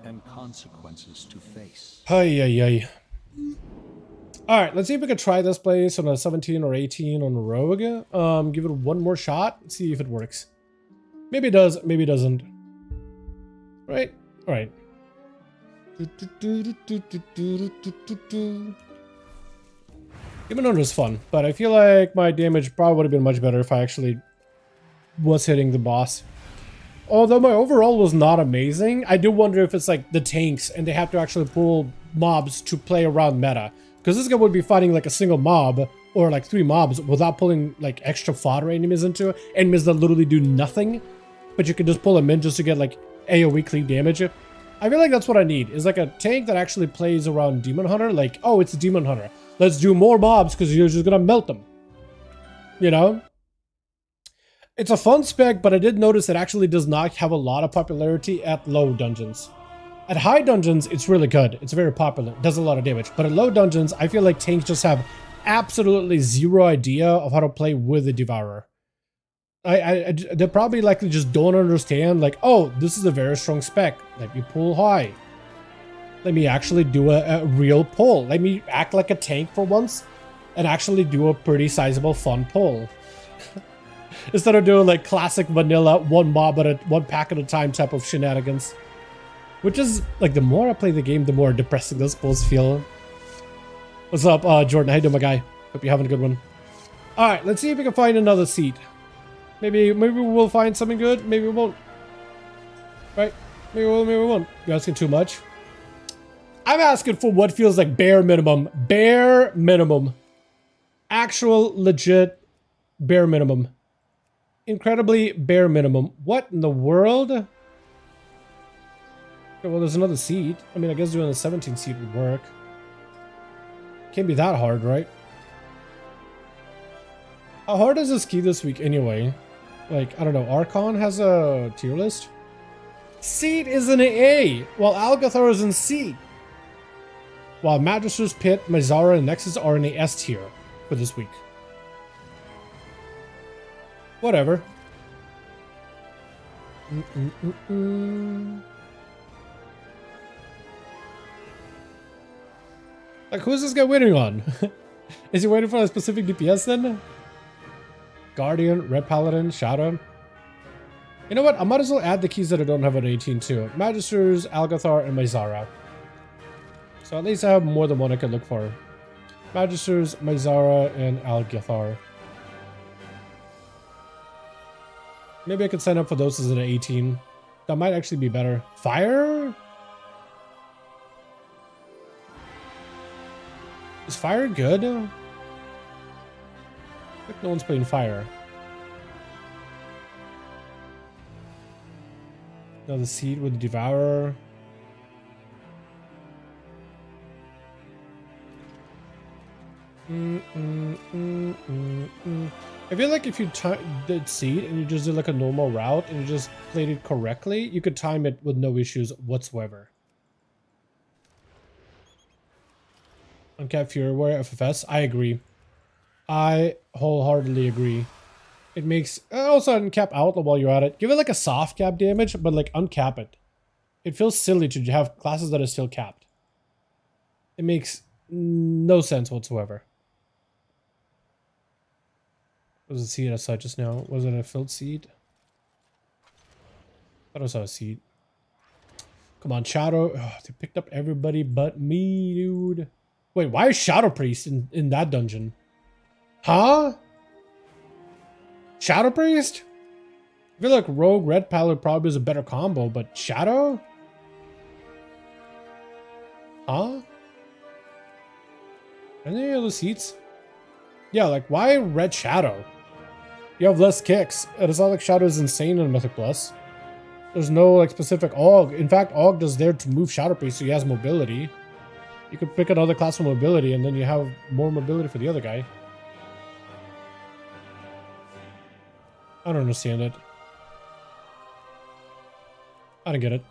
and consequences to face. Ay, ay, ay. Alright, let's see if we can try this place on a 17 or 18 on Rogue. Give it one more shot, see if it works. Maybe it does, maybe it doesn't. Right? Alright. Even though it was fun, but I feel like my damage probably would have been much better if I actually was hitting the boss. Although my overall was not amazing, I do wonder if it's like the tanks and they have to actually pull mobs to play around meta. Because this guy would be fighting like a single mob or like 3 mobs without pulling like extra fodder enemies into it. Enemies that literally do nothing, but you can just pull them in just to get like AoE clean damage. I feel like that's what I need, is like a tank that actually plays around Demon Hunter. Like, oh, it's a Demon Hunter. Let's do more mobs because you're just gonna melt them. You know? It's a fun spec, but I did notice it actually does not have a lot of popularity at low dungeons. At high dungeons, it's really good. It's very popular. It does a lot of damage. But at low dungeons, I feel like tanks just have absolutely zero idea of how to play with the Devourer. They probably likely just don't understand, like, oh, this is a very strong spec. Like, you pull high. Let me actually do a real poll. Let me act like a tank for once and actually do a pretty sizable fun poll. Instead of doing like classic vanilla one mob at a one pack at a time type of shenanigans. Which is like the more I play the game, the more depressing those polls feel. What's up, Jordan? How you doing, my guy? Hope you're having a good one. Alright, let's see if we can find another seat. Maybe we'll find something good, maybe we won't. Right? Maybe we will, maybe we won't. You're asking too much. I'm asking for what feels like bare minimum. Bare minimum. Actual, legit, bare minimum. Incredibly bare minimum. What in the world? Okay, well, there's another seat. I mean, I guess doing a 17 seat would work. Can't be that hard, right? How hard is this key this week anyway? Like, I don't know. Archon has a tier list. Seat is in A, while Algathar is in C. While Magister's Pit, Mizara, and Nexus are in the S tier for this week. Whatever. Like, who's this guy waiting on? Is he waiting for a specific DPS then? Guardian, Red Paladin, Shadow. You know what? I might as well add the keys that I don't have on 18 too. Magisters, Algathar, and Mizara. So at least I have more than one I can look for. Magisters, Mizara, and Algathar. Maybe I could sign up for those as an 18. That might actually be better. Fire? Is fire good? I think no one's playing fire. Another seed with Devourer. I feel like if you did seed and you just did like a normal route and you just played it correctly, you could time it with no issues whatsoever. Uncapped Fury FFS, I agree. I wholeheartedly agree. It makes also uncap Outlaw while you're at it. Give it like a soft cap damage, but like uncap it. It feels silly to have classes that are still capped. It makes no sense whatsoever. Was a seed I saw just now? Was it a filled seed? I thought I saw a seed. Come on, Shadow. Oh, they picked up everybody but me, dude. Wait, why is Shadow Priest in that dungeon? Huh? Shadow Priest? I feel like Rogue Red Pallid probably is a better combo, but Shadow? Huh? Any other seats? Yeah, like why Red Shadow? You have less kicks. It's not like Shadow is insane in Mythic Plus. There's no like specific AUG. In fact, AUG is there to move Shadow Priest so he has mobility. You could pick another class for mobility and then you have more mobility for the other guy. I don't understand it. I don't get it.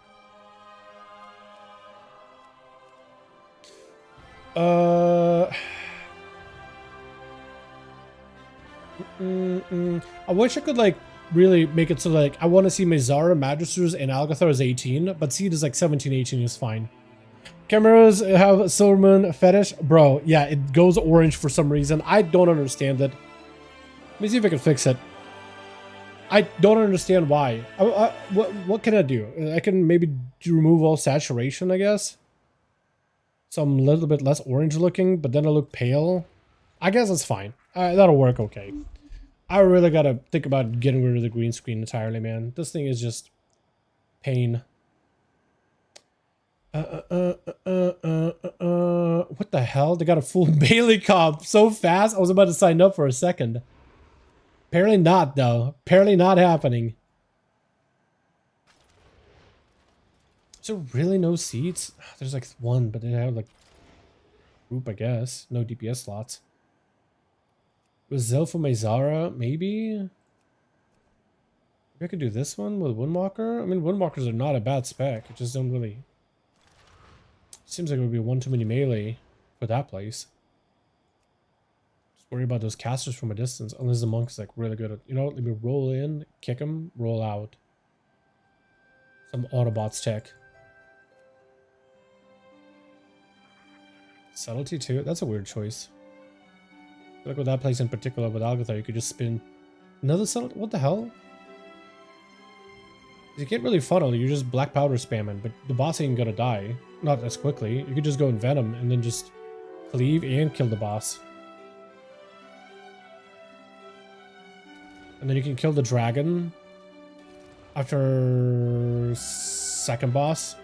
I wish I could like really make it so like I want to see Mizara, Magisters, and Algathar as 18, but Seed is like 17, 18 is fine. Cameras have Silvermoon fetish, bro. Yeah, it goes orange for some reason. I don't understand it. Let me see if I can fix it. I don't understand why. What can I do? I can maybe remove all saturation, I guess. So I'm a little bit less orange looking, but then I look pale. I guess it's fine. That'll work okay. I really gotta think about getting rid of the green screen entirely, man. This thing is just pain. What the hell? They got a full Bailey comp so fast. I was about to sign up for a second. Apparently not, though. Apparently not happening. Is there really no seats? There's like one, but they have like group, I guess. No DPS slots. Brazil for Mizara, maybe? Maybe I could do this one with Windwalker. I mean, Windwalkers are not a bad spec. It just don't really... Seems like it would be one too many melee for that place. Just worry about those casters from a distance. Unless the monk's like really good at... You know what? Let me roll in, kick him, roll out. Some Autobots tech. Subtlety too? That's a weird choice. I feel like with that place in particular, with Algathar, you could just spin another subtlety. What the hell? You can't really funnel, you're just black powder spamming, but the boss ain't gonna die. Not as quickly. You could just go in Venom and then just cleave and kill the boss. And then you can kill the dragon after second boss.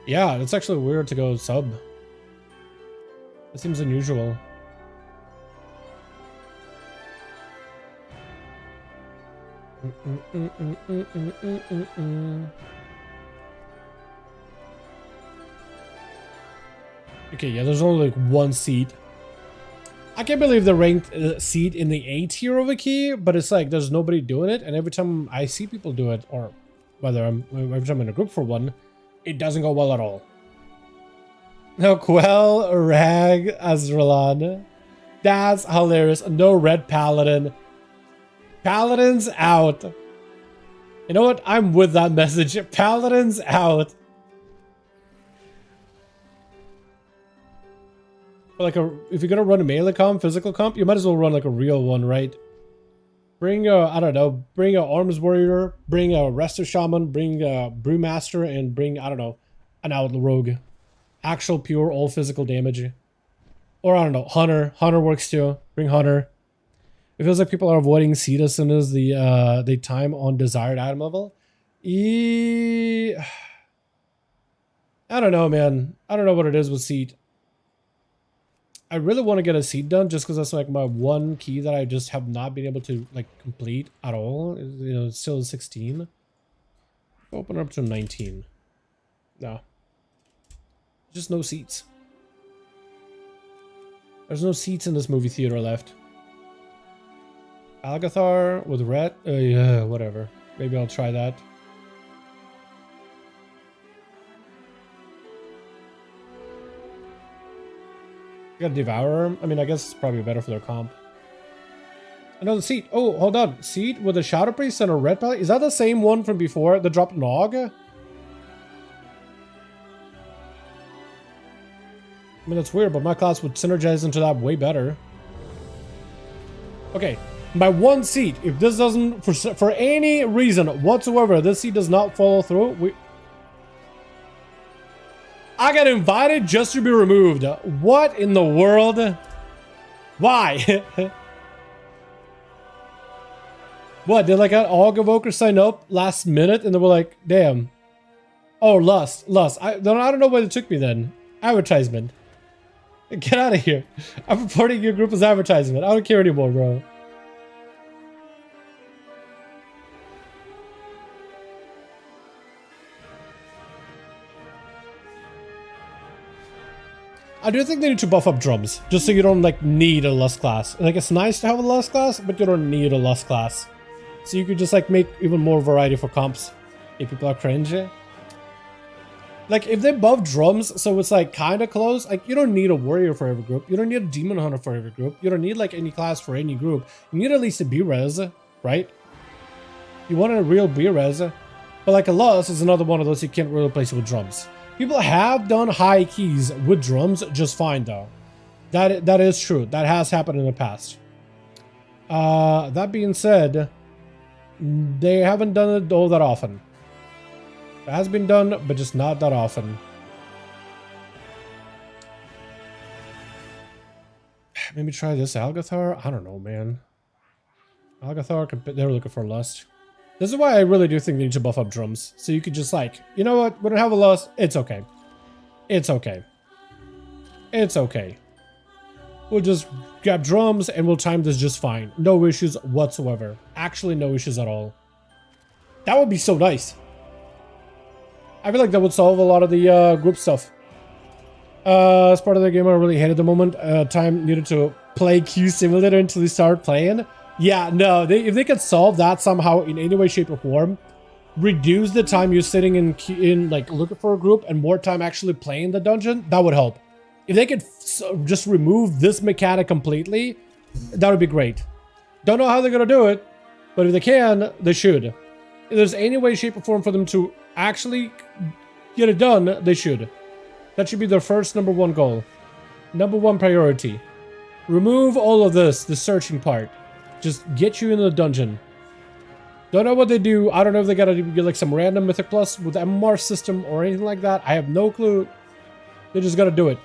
Yeah, it's actually weird to go sub. It seems unusual. Okay, yeah, there's only like one seat. I can't believe the ranked seat in the A tier of a key, but it's like there's nobody doing it, and every time I see people do it, or whether every time I'm in a group for one, it doesn't go well at all. No Quell, Rag, Azralan. That's hilarious. No red paladin. Paladins out. You know what? I'm with that message. Paladins out. Like if you're gonna run a melee comp, physical comp, you might as well run like a real one, right? Bring a, I don't know, bring a arms warrior, bring a rester shaman, bring a brewmaster, and bring, I don't know, an outlaw rogue. Actual pure all physical damage. Or I don't know, hunter. Hunter works too. Bring hunter. It feels like people are avoiding seed as soon as the time on desired item level. I don't know, man. I don't know what it is with seed. I really want to get a seed done just because that's like my one key that I just have not been able to like complete at all. You know, it's still 16. Open up to 19. No. Just no seats. There's no seats in this movie theater left. Algathar with red? Yeah, whatever. Maybe I'll try that. You got Devourer. I mean, I guess it's probably better for their comp. Another seat. Oh, hold on. Seat with a Shadow Priest and a red palette? Is that the same one from before? The dropped Nog? I mean, that's weird, but my class would synergize into that way better. Okay. My one seat, if this doesn't, for any reason whatsoever, this seat does not follow through, I got invited just to be removed. What in the world? Why? What, did like an AUG Evoker sign up last minute and they were like, damn. Oh, Lust. I don't know why they took me then. Advertisement. Get out of here. I'm reporting your group as advertisement. I don't care anymore, bro. I do think they need to buff up drums, just so you don't like need a Lust class. Like it's nice to have a Lust class, but you don't need a Lust class. So you could just like make even more variety for comps if people are cringe. Like if they buff drums, so it's like kind of close. Like you don't need a warrior for every group. You don't need a demon hunter for every group. You don't need like any class for any group. You need at least a B-res, right? You want a real B-res, but like a Lust is another one of those you can't really replace with drums. People have done high keys with drums just fine though. That is true. That has happened in the past. That being said, they haven't done it all that often. It has been done, but just not that often. Maybe try this Algathar? I don't know, man. Algathar, they're looking for Lust. This is why I really do think they need to buff up drums. So you could just like, you know what? We don't have a Lust. It's okay. It's okay. It's okay. We'll just grab drums and we'll time this just fine. No issues whatsoever. Actually, no issues at all. That would be so nice. I feel like that would solve a lot of the group stuff. As part of the game I really hate at the moment. Time needed to play Q Simulator until we start playing. Yeah, no, if they could solve that somehow in any way, shape, or form, reduce the time you're sitting in like looking for a group and more time actually playing the dungeon, that would help. If they could just remove this mechanic completely, that would be great. Don't know how they're gonna do it, but if they can, they should. If there's any way, shape, or form for them to actually get it done, they should. That should be their first #1 goal. #1 priority. Remove all of this, the searching part. Just get you in the dungeon. Don't know what they do. I don't know if they gotta get like some random Mythic Plus with the MMR system or anything like that. I have no clue. They just gotta do it.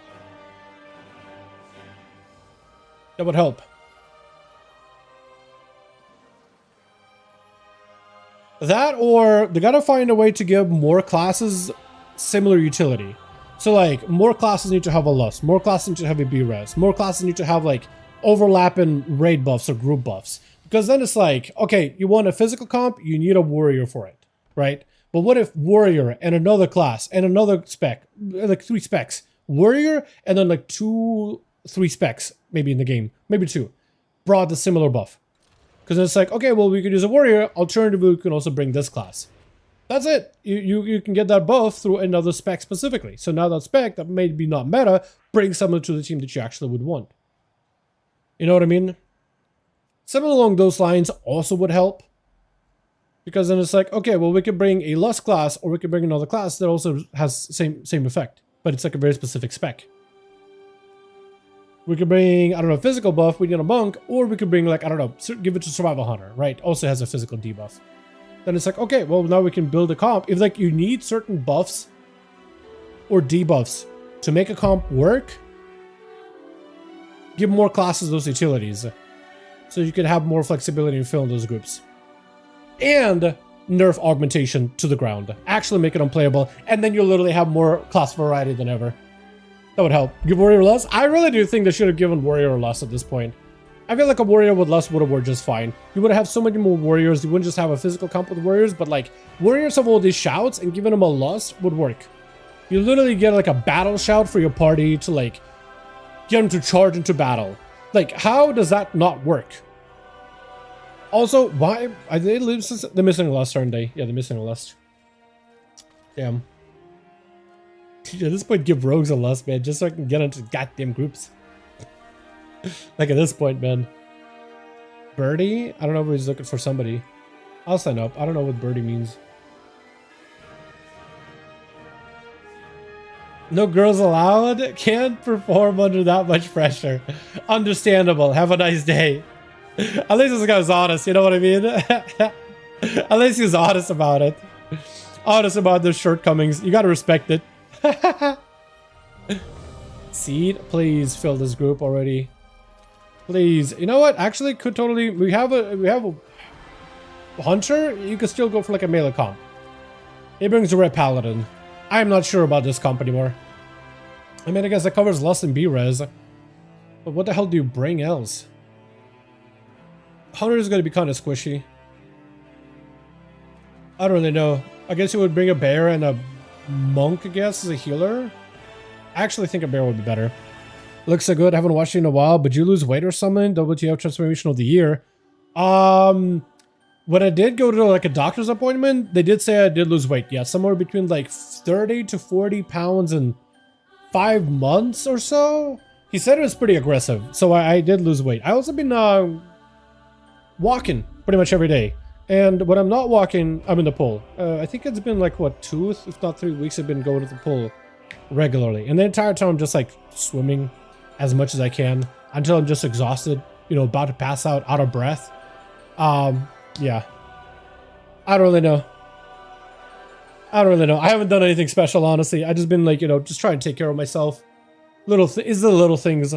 That would help. That, or they gotta find a way to give more classes similar utility. So like, more classes need to have a lust, more classes need to have a B-res, more classes need to have like overlapping raid buffs or group buffs. Because then it's like, okay, you want a physical comp, you need a warrior for it, right? But what if warrior and another class and another spec, like 3 specs, warrior and then like 2, 3 specs, maybe in the game, maybe 2, brought the similar buff. Because it's like, okay, well, we could use a warrior. Alternatively, we can also bring this class. That's it. You can get that buff through another spec specifically. So now that spec that maybe not meta brings someone to the team that you actually would want. You know what I mean? Something along those lines also would help. Because then it's like, okay, well, we could bring a lust class or we could bring another class that also has same effect. But it's like a very specific spec. We could bring, I don't know, physical buff, we get a monk, or we could bring like, I don't know, give it to Survival Hunter, right? Also has a physical debuff. Then it's like, okay, well, now we can build a comp. If like you need certain buffs or debuffs to make a comp work, give more classes those utilities. So you can have more flexibility in filling those groups. And nerf augmentation to the ground. Actually make it unplayable, and then you'll literally have more class variety than ever. That would help. Give Warrior Lust? I really do think they should have given Warrior Lust at this point. I feel like a Warrior with Lust would have worked just fine. You would have so many more Warriors. You wouldn't just have a physical comp with Warriors, but like, Warriors have all these shouts, and giving them a Lust would work. You literally get like a battle shout for your party to like, get them to charge into battle. Like, how does that not work? Also, why are they losing? They're missing a Lust, aren't they? Yeah, they're missing a Lust. Damn. At this point, give rogues a lust, man, just so I can get into goddamn groups. Like at this point, man. Birdie? I don't know if he's looking for somebody. I'll sign up. I don't know what birdie means. No girls allowed? Can't perform under that much pressure. Understandable. Have a nice day. At least this guy's honest, you know what I mean? At least he's honest about it. Honest about their shortcomings. You gotta respect it. Seed, please fill this group already. Please. You know what? Actually, could totally. We have a hunter. You could still go for like a melee comp. He brings a red paladin. I am not sure about this comp anymore. I mean, I guess that covers lust and B-res. But what the hell do you bring else? Hunter is going to be kind of squishy. I don't really know. I guess you would bring a bear and a monk, I guess, as a healer. I actually think a bear would be better. Looks so good. I haven't watched it in a while, but you lose weight or something? WTF transformation of the year. When I did go to like a doctor's appointment, they did say I did lose weight. Yeah, somewhere between like 30 to 40 pounds in 5 months or so. He said it was pretty aggressive, so I did lose weight. I also been walking pretty much every day. And when I'm not walking, I'm in the pool. I think it's been like, what, 2, if not 3 weeks I've been going to the pool regularly. And the entire time I'm just like swimming as much as I can until I'm just exhausted, you know, about to pass out of breath. Yeah. I don't really know. I haven't done anything special, honestly. I just been like, you know, just trying to take care of myself. Is the little things.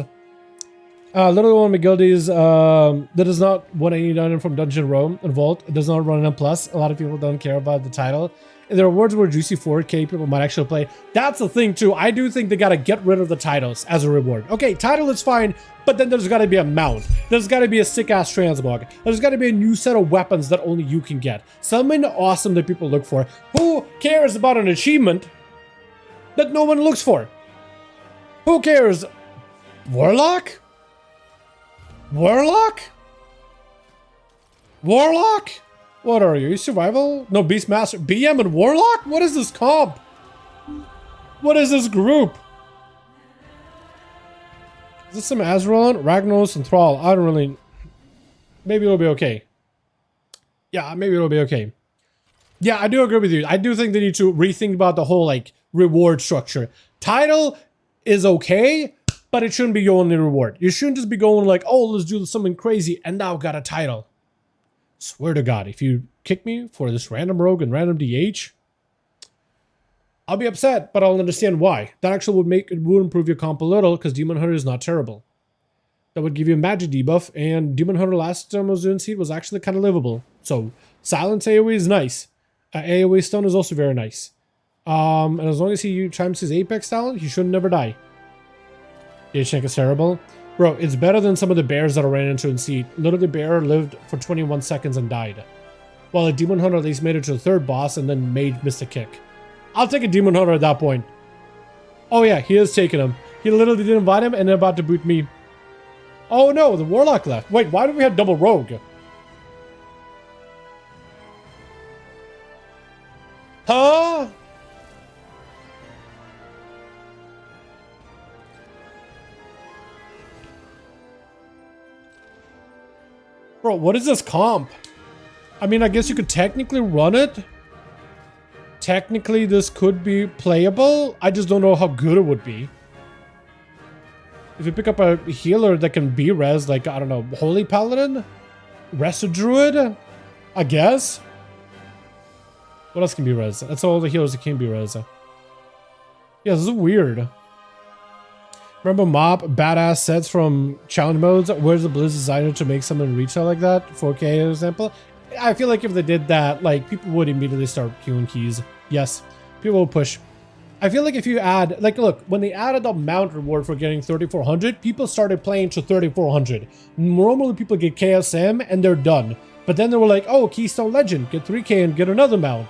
Literally one of my guildies that does not want any item from Dungeon Roam and Vault. It does not run M+. A lot of people don't care about the title. And there are rewards where juicy 4K people might actually play. That's the thing too. I do think they gotta get rid of the titles as a reward. Okay, title is fine, but then there's gotta be a mount. There's gotta be a sick-ass transmog. There's gotta be a new set of weapons that only you can get. Something awesome that people look for. Who cares about an achievement that no one looks for? Who cares? Warlock? Warlock? Warlock? What are you? Survival? No, Beastmaster. BM and Warlock? What is this comp? What is this group? Is this some Azeron, Ragnos, and Thrall? I don't really... Maybe it'll be okay. Yeah, maybe it'll be okay. Yeah, I do agree with you. I do think they need to rethink about the whole, like, reward structure. Title is okay, but it shouldn't be your only reward. You shouldn't just be going like, oh, let's do something crazy and now got a title. Swear to God, if you kick me for this random rogue and random DH, I'll be upset, but I'll understand why. That actually would improve your comp a little because Demon Hunter is not terrible. That would give you a magic debuff, and Demon Hunter last time I was doing Seed was actually kind of livable. So Silence AoE is nice. AoE Stun is also very nice. And as long as he chimes his Apex talent, he should never die. Shank is terrible. Bro, it's better than some of the bears that I ran into in Seed. Literally, bear lived for 21 seconds and died. While a Demon Hunter at least made it to the third boss and then missed a kick. I'll take a Demon Hunter at that point. Oh yeah, he is taking him. He literally didn't invite him and they're about to boot me. Oh no, the Warlock left. Wait, why do we have double Rogue? Huh? Bro, what is this comp? I mean, I guess you could technically run it. Technically, this could be playable. I just don't know how good it would be. If you pick up a healer that can be res, like, I don't know, Holy Paladin? Resto Druid? I guess? What else can be res? That's all the healers that can be res. Yeah, this is weird. Remember Mop badass sets from challenge modes? Where's the Blizz designer to make something in retail like that? 4K, for example? I feel like if they did that, like, people would immediately start queuing keys. Yes, people will push. I feel like if you add, like, look, when they added the mount reward for getting 3400, people started playing to 3400. Normally people get KSM and they're done. But then they were like, oh, Keystone Legend, get 3K and get another mount.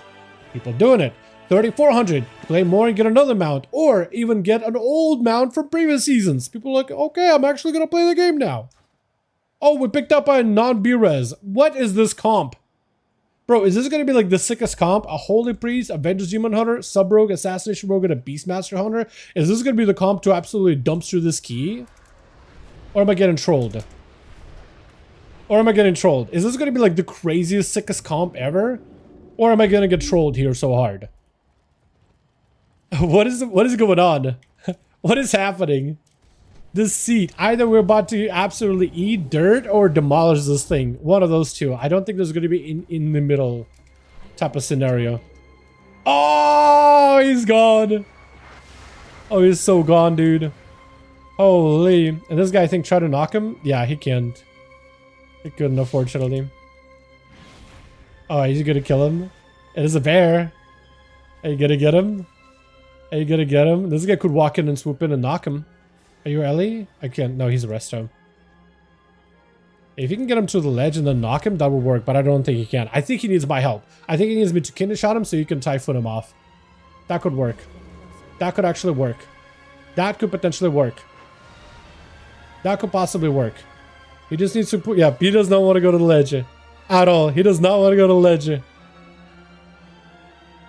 People doing it. 3400, play more and get another mount. Or even get an old mount from previous seasons. People are like, okay, I'm actually going to play the game now. Oh, we picked up a non-B-Res. What is this comp? Bro, is this going to be like the sickest comp? A Holy Priest, a Vengeance Demon Hunter, Sub-Rogue, Assassination Rogue, and a Beastmaster Hunter? Is this going to be the comp to absolutely dumpster this key? Or am I getting trolled? Or am I getting trolled? Is this going to be like the craziest, sickest comp ever? Or am I going to get trolled here so hard? What is going on? What is happening? This seat, either we're about to absolutely eat dirt or demolish this thing. One of those two. I don't think there's going to be in the middle type of scenario. Oh, he's gone. Oh, he's so gone, dude. Holy. And this guy, I think, tried to knock him. Yeah, he can't. He couldn't, unfortunately. Oh, he's going to kill him. It is a bear. Are you going to get him? Are you going to get him? This guy could walk in and swoop in and knock him. Are you Ellie? I can't. No, he's a resto. If you can get him to the ledge and then knock him, that will work, but I don't think he can. I think he needs my help. I think he needs me to kidney shot him so you can Typhoon him off. That could work. That could actually work. That could potentially work. That could possibly work. He just needs to put... Yeah, he does not want to go to the ledge. At all. He does not want to go to the ledge.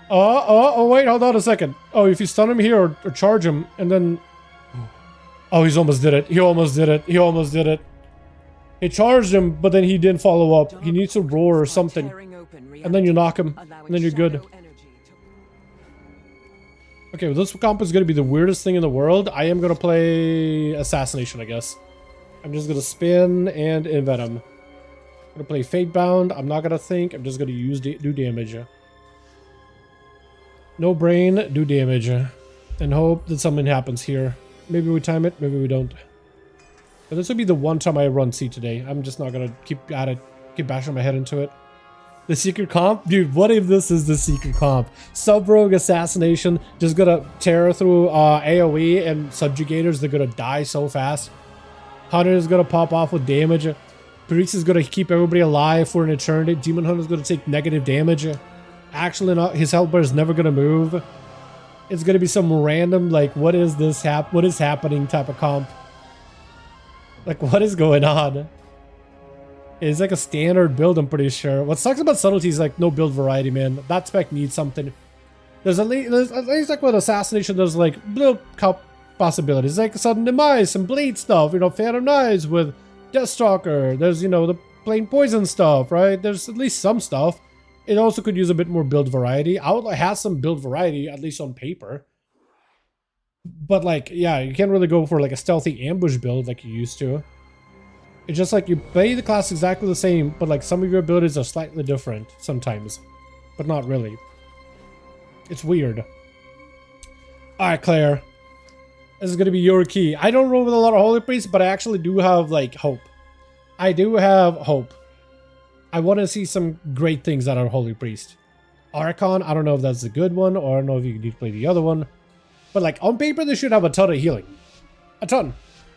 Oh, wait, hold on a second. Oh, if you stun him here or charge him and then... Oh, he's almost did it. He almost did it. He almost did it. He charged him, but then he didn't follow up. He needs to roar or something. And then you knock him. And then you're good. Okay, well, this comp is going to be the weirdest thing in the world. I am going to play Assassination, I guess. I'm just going to spin and invent him. I'm going to play Fatebound. I'm not going to think. I'm just going to do damage. No brain, do damage. And hope that something happens here. Maybe we time it, maybe we don't. But this will be the one time I run C today. I'm just not gonna keep at it, keep bashing my head into it. The secret comp? Dude, what if this is the secret comp? Sub-Rogue Assassination, just gonna tear through AoE and Subjugators, they're gonna die so fast. Hunter is gonna pop off with damage. Priest is gonna keep everybody alive for an eternity. Demon Hunter is gonna take negative damage. Actually, not, his health bar is never gonna move. It's gonna be some random, like, what is this what is happening type of comp. Like, what is going on? It's like a standard build, I'm pretty sure. What sucks about subtlety is like no build variety, man. That spec needs something. There's at least like with Assassination, there's like build possibilities. Like sudden demise, some bleed stuff, you know, Phantom Knives with Deathstalker. There's, you know, the plain poison stuff, right? There's at least some stuff. It also could use a bit more build variety. Outlaw has some build variety, at least on paper. But like, yeah, you can't really go for like a stealthy ambush build like you used to. It's just like you play the class exactly the same, but like some of your abilities are slightly different sometimes, but not really. It's weird. Alright, Claire. This is gonna be your key. I don't roll with a lot of Holy Priests, but I actually do have like hope. I do have hope. I want to see some great things out of Holy Priest. Archon, I don't know if that's a good one, or I don't know if you need to play the other one. But like on paper, they should have a ton of healing. A ton.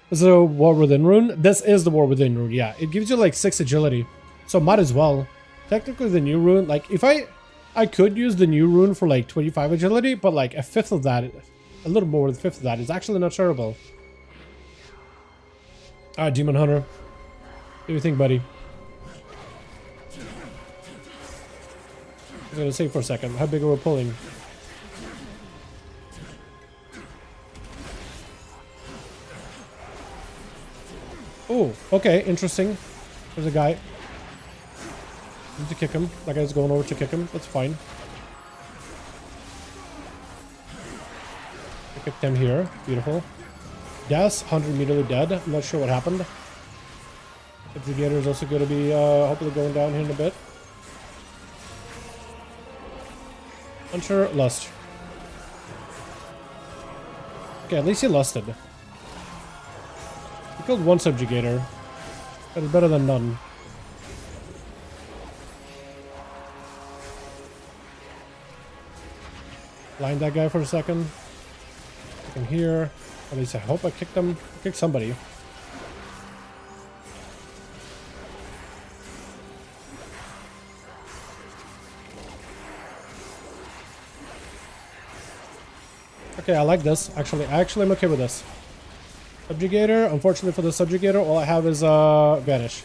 This is a War Within rune. This is the War Within rune, yeah. It gives you like 6 agility. So might as well. Technically the new rune, like if I could use the new rune for like 25 agility, but like a fifth of that, a little more than a fifth of that is actually not terrible. Alright, Demon Hunter. What do you think, buddy? I was gonna say for a second, how big are we pulling? Oh, okay, interesting. There's a guy. Need to kick him. That guy's going over to kick him. That's fine. I kicked him here. Beautiful. Yes, 100 immediately dead. I'm not sure what happened. The Brigader is also going to be hopefully going down here in a bit. Hunter, lust. Okay, at least he lusted. He killed one subjugator. That is better than none. Blind that guy for a second. Kick him here. At least I hope I kicked him. I kicked somebody. Okay, I like this. Actually, I'm okay with this. Subjugator. Unfortunately for the subjugator, all I have is vanish.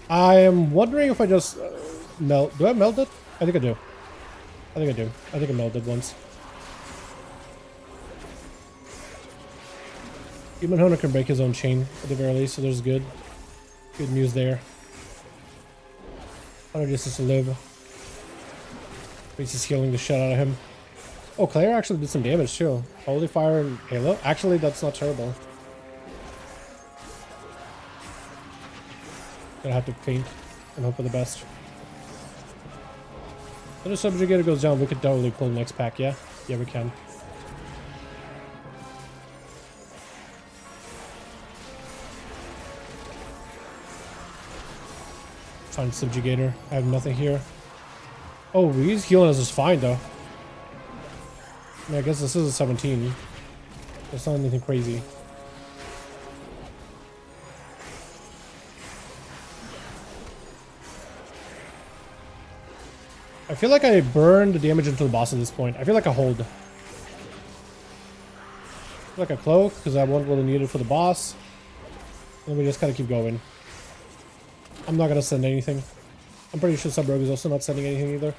I am wondering if I just melt. Do I melt it? I think I do. I think I do. I think I melted once. Demon Hunter can break his own chain at the very least, so there's good news there. Hunter just has to live. He's just healing the shit out of him. Oh, Claire actually did some damage too. Holy Fire and Halo. Actually, that's not terrible. Gonna have to faint and hope for the best. When the subjugator goes down, we could totally pull the next pack, yeah? Yeah, we can. Find subjugator. I have nothing here. Oh, he's healing us is fine though. I mean, I guess this is a 17. It's not anything crazy. I feel like I burned the damage into the boss at this point. I feel like I hold. I feel like a cloak, because I won't really need it for the boss. And we just kind of keep going. I'm not going to send anything. I'm pretty sure Sub-Rogue is also not sending anything either.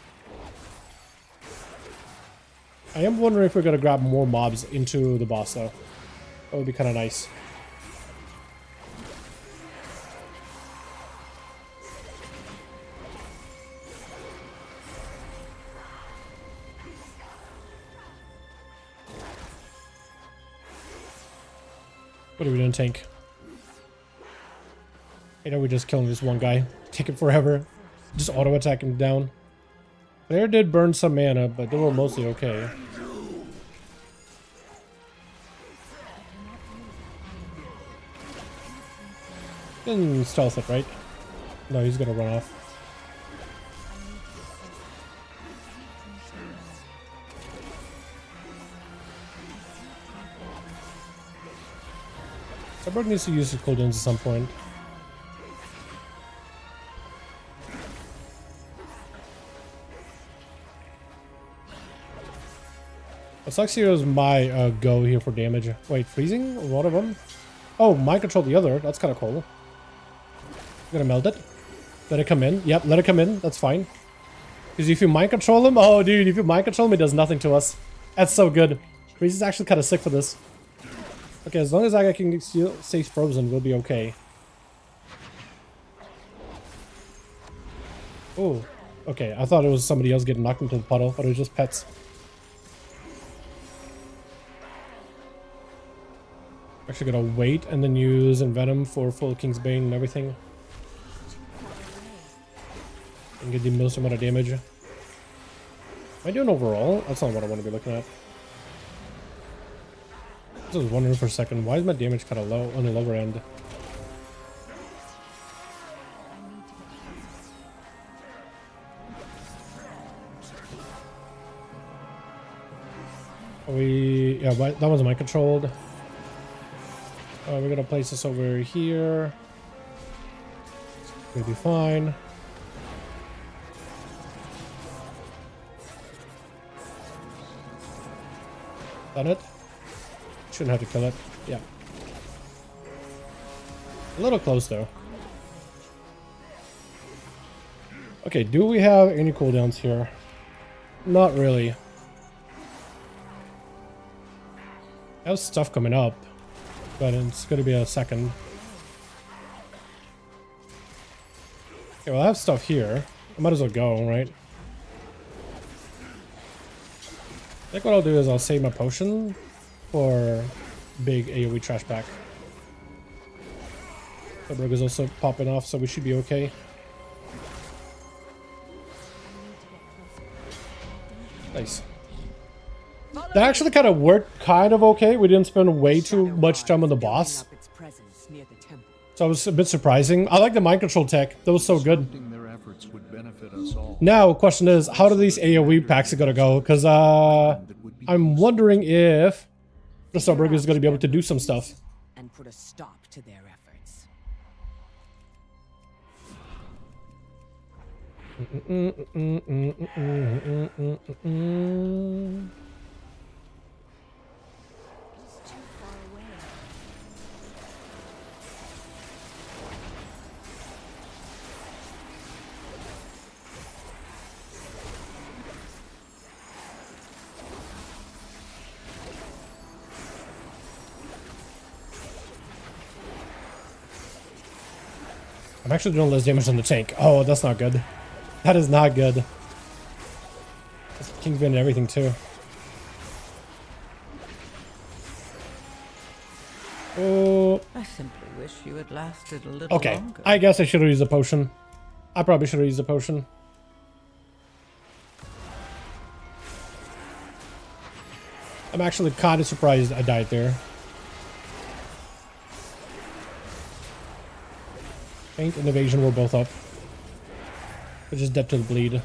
I am wondering if we're going to grab more mobs into the boss though. That would be kind of nice. What are we doing, tank? You know, we're just killing this one guy. Take it forever. Just auto attack him down. Claire did burn some mana, but they were mostly okay. Didn't stealth it, right? No, he's gonna run off. Cyborg needs to use his cooldowns at some point. ONYXIA is my go here for damage. Wait, freezing? One of them? Oh, mind control the other. That's kind of cool. I'm gonna melt it. Let it come in. Yep, let it come in. That's fine. Because if you mind control him, oh dude, if you mind control him, it does nothing to us. That's so good. Freeze is actually kind of sick for this. Okay, as long as I can stay frozen, we'll be okay. Oh, okay. I thought it was somebody else getting knocked into the puddle, but it was just pets. Actually gonna wait and then use Envenom for full King's Bane and everything. And get the most amount of damage. Am I doing overall? That's not what I want to be looking at. I was wondering for a second, why is my damage kind of low on the lower end? Yeah, that was mic controlled. We're gonna place this over here. We'll be fine. Done it? Shouldn't have to kill it. Yeah. A little close though. Okay, do we have any cooldowns here? Not really. I have stuff coming up, but it's going to be a second. Okay, well I have stuff here. I might as well go, right? I think what I'll do is I'll save my potion for big AoE trash back. The bug is also popping off, so we should be okay. Nice. That actually kind of worked kind of okay. We didn't spend way too much time on the boss. So it was a bit surprising. I like the mind control tech. That was so good. Their efforts would benefit us all. Now, question is, how do these AoE packs are going to go? Because I'm wondering if the Subberg is going to be able to do some stuff. And put a stop to their efforts. I'm actually doing less damage on the tank. Oh, that's not good. That is not good. It's King's Bane and everything too. Oh. I simply wish you had lasted a little Okay, longer. I guess I should have used a potion. I probably should have used a potion. I'm actually kind of surprised I died there. Feint and evasion were both up. But just dead to the bleed.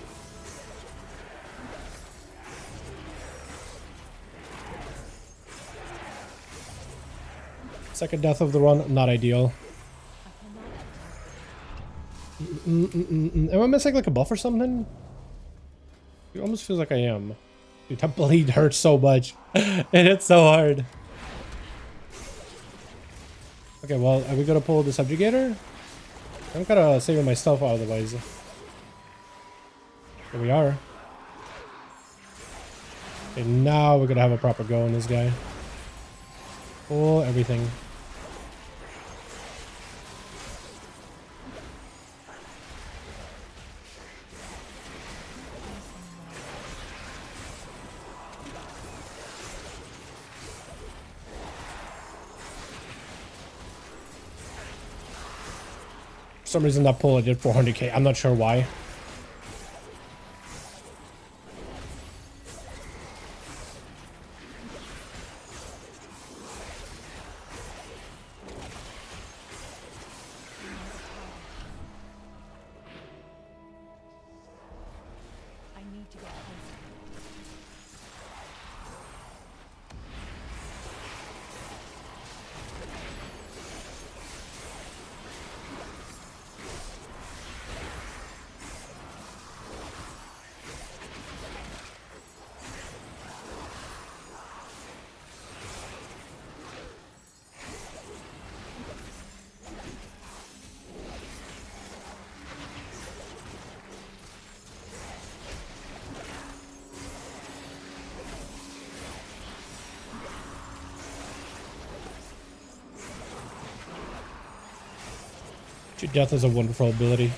Second death of the run, not ideal. Am I missing like a buff or something? It almost feels like I am. Dude, that bleed hurts so much. It hits so hard. Okay, well, are we gonna pull the subjugator? I'm kind of saving my stuff otherwise. Here we are. Okay, now we're gonna have a proper go on this guy. Pull everything. For some reason that pull I did 400k. I'm not sure why. Death is a wonderful ability.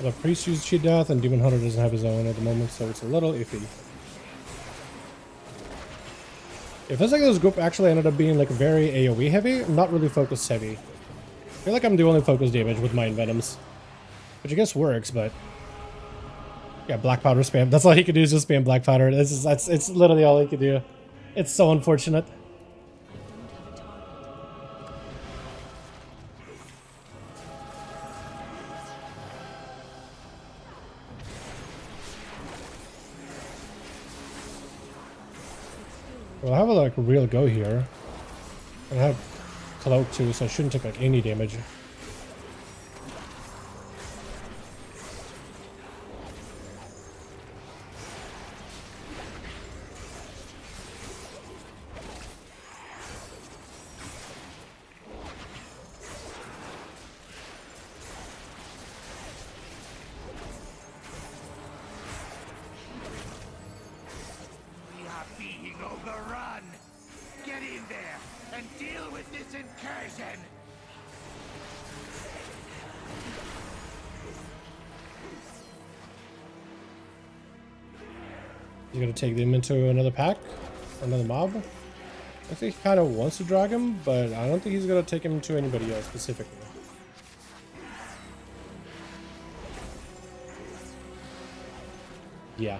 The priest used cheat death and demon hunter doesn't have his own at the moment, so it's a little iffy. It feels like this group actually ended up being like very AoE heavy, not really focus heavy. I feel like I'm the only focus damage with my Venoms. Which I guess works, but... Yeah, black powder spam. That's all he could do is just spam black powder. It's literally all he could do. It's so unfortunate. Well, I have a like real go here. And I have cloak too, so I shouldn't take like any damage. We are being overrun. Get in there and deal with this incursion. He's gonna take them into another pack, another mob. I think he kind of wants to drag him, but I don't think he's gonna take him to anybody else specifically. Yeah.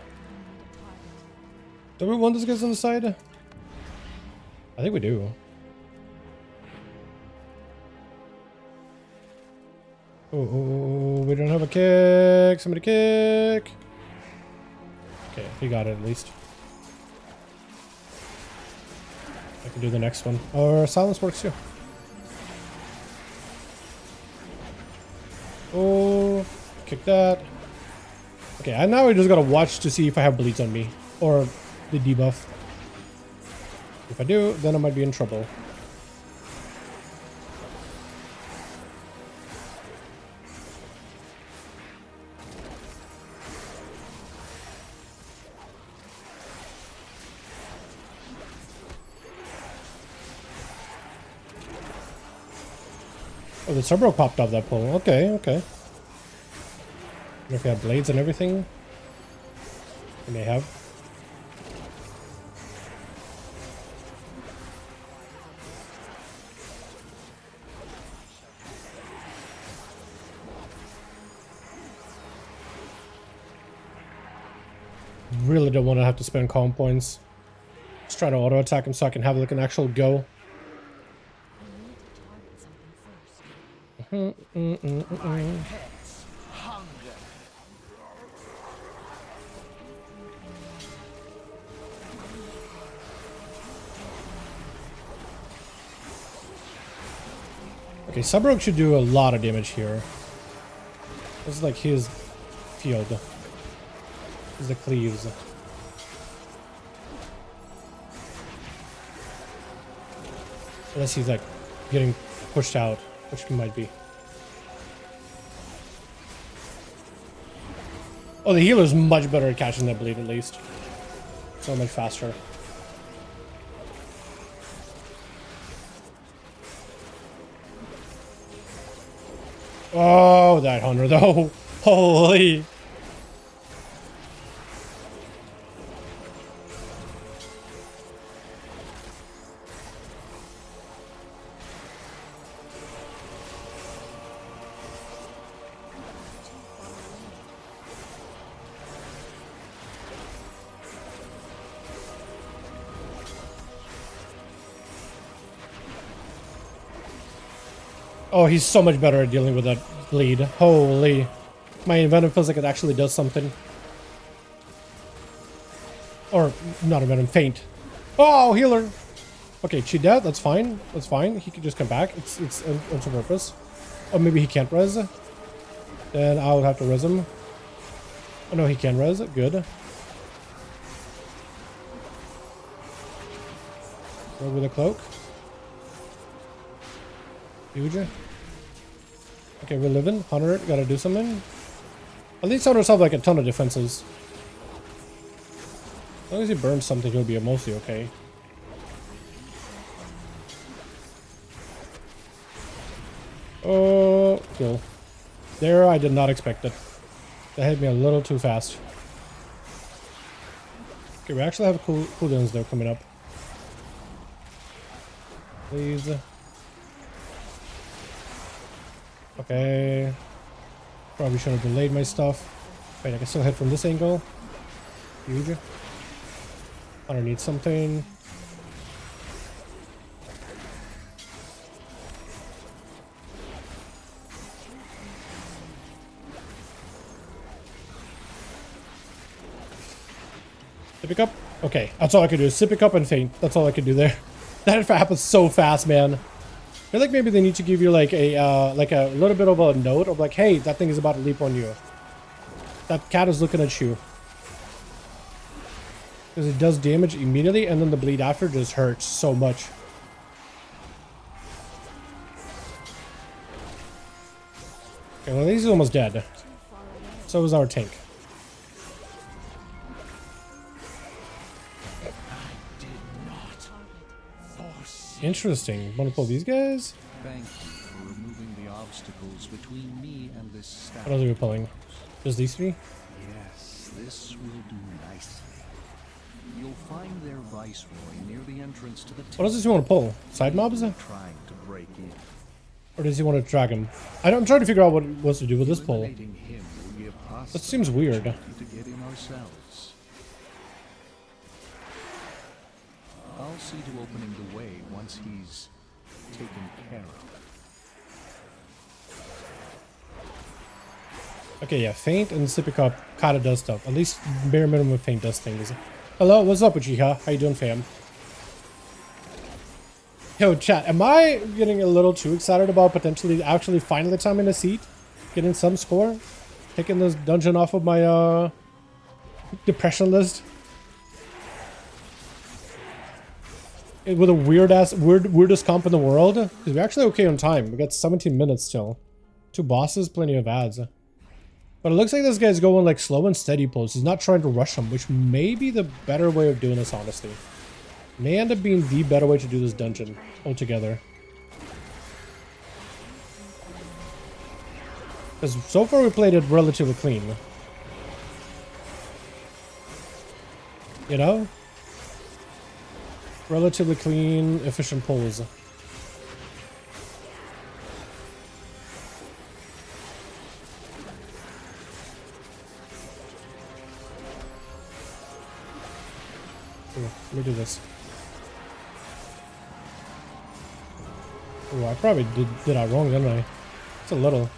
Do we want these guys on the side? I think we do. Oh, we don't have a kick. Somebody kick. Okay, he got it at least. I can do the next one. Or silence works too. Oh, kick that. Okay, and now we just gotta watch to see if I have bleeds on me. Or the debuff. If I do, then I might be in trouble. Oh, the Cerberus popped off that pole. Okay, okay. If they have blades and everything, they may have. Really don't want to have to spend calm points. Just trying to auto attack him so I can have like an actual go. My pets hunger. Okay, Cyberpunk should do a lot of damage here. This is like his field. This is the cleaves. Unless he's like getting pushed out, which he might be. Oh, the healer's much better at catching that bleed at least. So much faster. Oh, that hunter though. Holy. Oh, he's so much better at dealing with that bleed. Holy. My Envenom feels like it actually does something. Or, not Envenom, Faint. Oh, healer! Okay, cheat that, that's fine. That's fine. He can just come back. It's on purpose. Or maybe he can't res. Then I'll have to res him. Oh no, he can res. Good. Go with a cloak. Huge. Okay, we're living. 100, gotta do something. At least Hunters have like a ton of defenses. As long as he burns something, he'll be mostly okay. Oh, cool. There, I did not expect it. That hit me a little too fast. Okay, we actually have cooldowns though coming up. Please. Okay. Probably should have delayed my stuff. Wait, I can still hit from this angle. Huge. I don't need something. Sippy cup? Okay, that's all I can do. Sippy cup and faint. That's all I can do there. That happens so fast, man. I feel like maybe they need to give you like a little bit of a note of like, hey, that thing is about to leap on you. That cat is looking at you. Because it does damage immediately, and then the bleed after just hurts so much. Okay, well, he's almost dead. So is our tank. Interesting. Want to pull these guys? Thank you for removing the obstacles between me and this staff. What else are we pulling? Just these three? Yes, this will do nicely. You'll find their viceroy near the entrance to the temple. What else does he want to pull? Side mobs? Trying to break in. Or does he want to drag him? I'm trying to figure out what he wants to do with this pull. Eliminating him will give us That seems weird. the opportunity to get in ourselves. I'll see to opening the way once he's taken care of. Okay, yeah, faint and sippy cup kinda does stuff. At least bare minimum faint does things. Hello, what's up, Uchiha? How you doing, fam? Yo, chat, am I getting a little too excited about potentially actually finding the time in a seat? Getting some score? Taking this dungeon off of my depression list? With a weirdest comp in the world? Because we're actually okay on time. We got 17 minutes still. 2 bosses, plenty of ads. But it looks like this guy's going like slow and steady pulls. He's not trying to rush him, which may be the better way of doing this, honestly. May end up being the better way to do this dungeon altogether. Because so far we played it relatively clean. You know? Relatively clean, efficient pulls. Ooh, let me do this. Ooh, I probably did that wrong, didn't I? It's a little.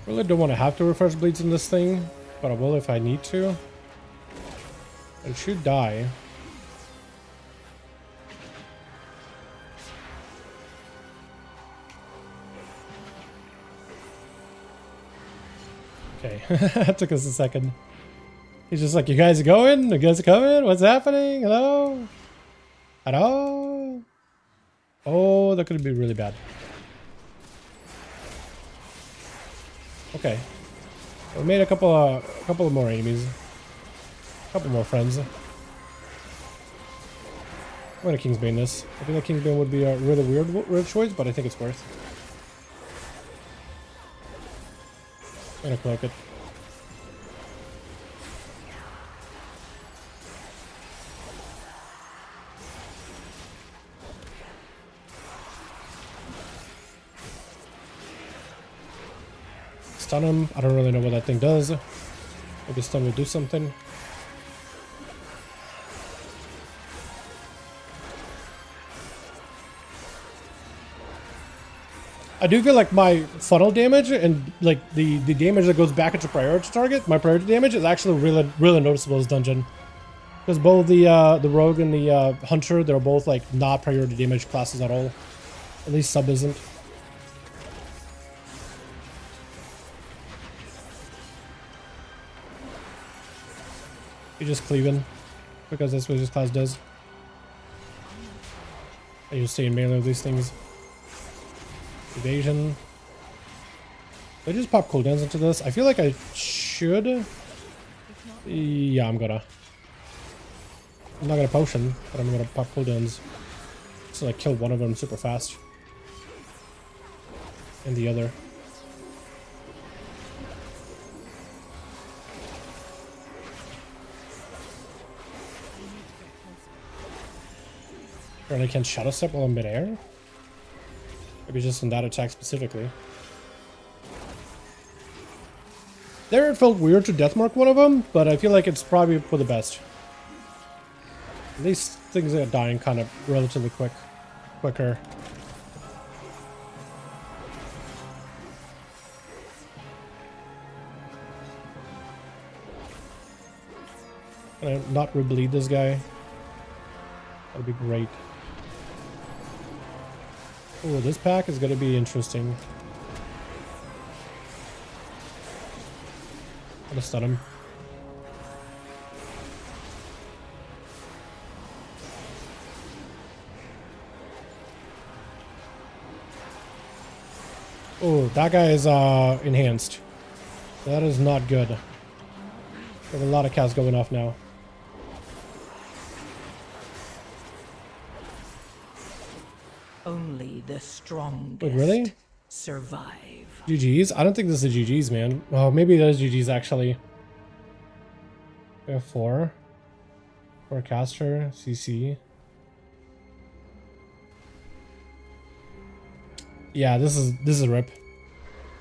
Really don't want to have to refresh bleeds in this thing, but I will if I need to. It should die. Okay, that took us a second. He's just like, you guys are going? You guys are coming? What's happening? Hello? Hello? Oh, that could be really bad. Okay. We made a couple of more enemies. A couple more friends. I'm gonna Kingsbane this. I think that Kingsbane would be a really weird choice, but I think it's worth. I'm gonna cloak it. Stun him. I don't really know what that thing does. Maybe stun will do something. I do feel like my funnel damage and like the damage that goes back into priority target, my priority damage is actually really noticeable this dungeon. Because both the rogue and the hunter, they're both like not priority damage classes at all. At least sub isn't. You're just cleaving because that's what this class does. I just stay in melee with these things. Evasion. Did I just pop cooldowns into this? I feel like I should. Yeah, I'm not gonna potion, but I'm gonna pop cooldowns. This to like kill one of them super fast. And the other. Apparently I can't shadow step while I'm midair. Maybe just on that attack specifically. There it felt weird to deathmark one of them, but I feel like it's probably for the best. At least things are dying kind of relatively quicker. Can I not rebleed this guy? That'd be great. Oh, this pack is gonna be interesting. I'm gonna stun him. Oh, that guy is enhanced. That is not good. We have a lot of cats going off now. Only the strongest Wait, really? survive. GG's? I don't think this is GG's, man. Oh, maybe that is GG's actually. We have 4. 4 caster, CC. Yeah, this is rip.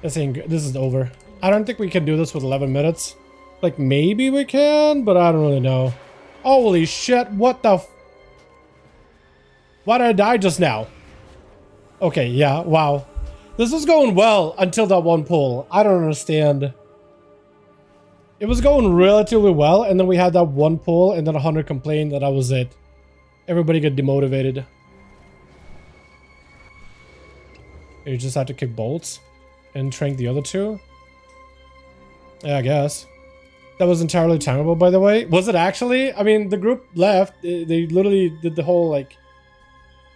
This is over. I don't think we can do this with 11 minutes. Like, maybe we can, but I don't really know. Holy shit, what the why did I die just now? Okay, yeah, wow. This was going well until that one pull. I don't understand. It was going relatively well, and then we had that one pull, and then 100 complained that was it. Everybody got demotivated. You just had to kick bolts and trank the other 2. Yeah, I guess. That was entirely timeable, by the way. Was it actually? I mean, the group left. They literally did the whole, like,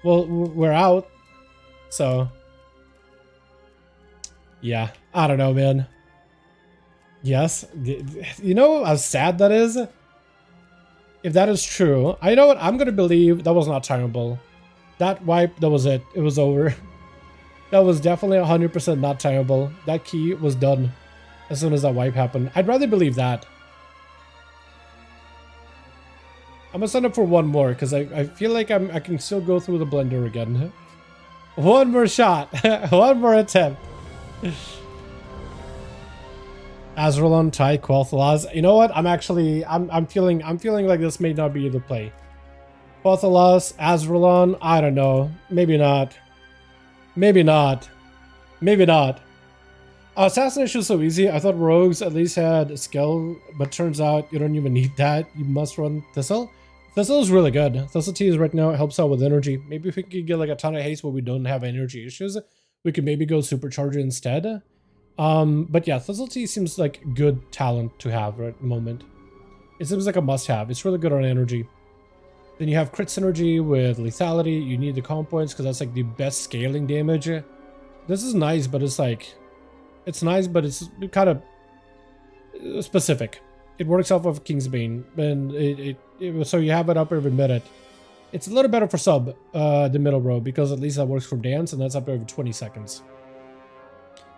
well, we're out. So, yeah, I don't know, man. Yes, you know how sad that is? If that is true, I know what I'm gonna believe that was not timeable. That wipe, that was it. It was over. That was definitely 100% not timeable. That key was done as soon as that wipe happened. I'd rather believe that. I'm gonna sign up for one more because I feel like I can still go through the blender again. One more shot. One more attempt. Azralon, Tai, Quel'Thalas. You know what? I'm feeling like this may not be the play. Quel'Thalas, Azralon, I don't know. Maybe not. Maybe not. Maybe not. Assassination is so easy. I thought rogues at least had skill, but turns out you don't even need that. You must run Thistle. Thistle is really good. Thistle Tea is right now, it helps out with energy. Maybe if we could get like a ton of haste where we don't have energy issues, we could maybe go Supercharger instead. But yeah, Thistle Tea seems like good talent to have right at the moment. It seems like a must-have. It's really good on energy. Then you have crit synergy with lethality. You need the comp points because that's like the best scaling damage. This is nice, but it's like, it's nice, but it's kind of specific. It works off of Kingsbane, and so you have it up every minute. It's a little better for sub, the middle row, because at least that works for dance, and that's up every 20 seconds.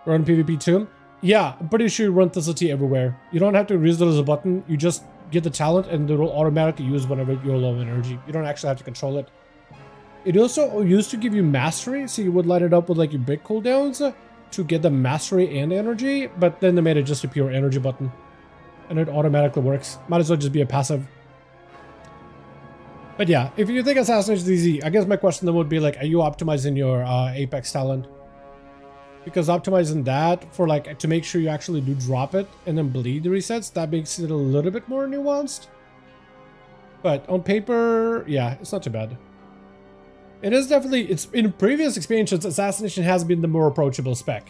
Run PvP too? Yeah, I'm pretty sure you run Thistle Tea everywhere. You don't have to use it as a button. You just get the talent, and it will automatically use whenever you're low energy. You don't actually have to control it. It also used to give you mastery, so you would light it up with like your big cooldowns to get the mastery and energy, but then they made it just a pure energy button. And it automatically works. Might as well just be a passive. But yeah, if you think Assassination is easy, I guess my question then would be like, are you optimizing your Apex talent? Because optimizing that for like, to make sure you actually do drop it and then bleed the resets, that makes it a little bit more nuanced. But on paper, yeah, it's not too bad. It is definitely, it's in previous expansions, Assassination has been the more approachable spec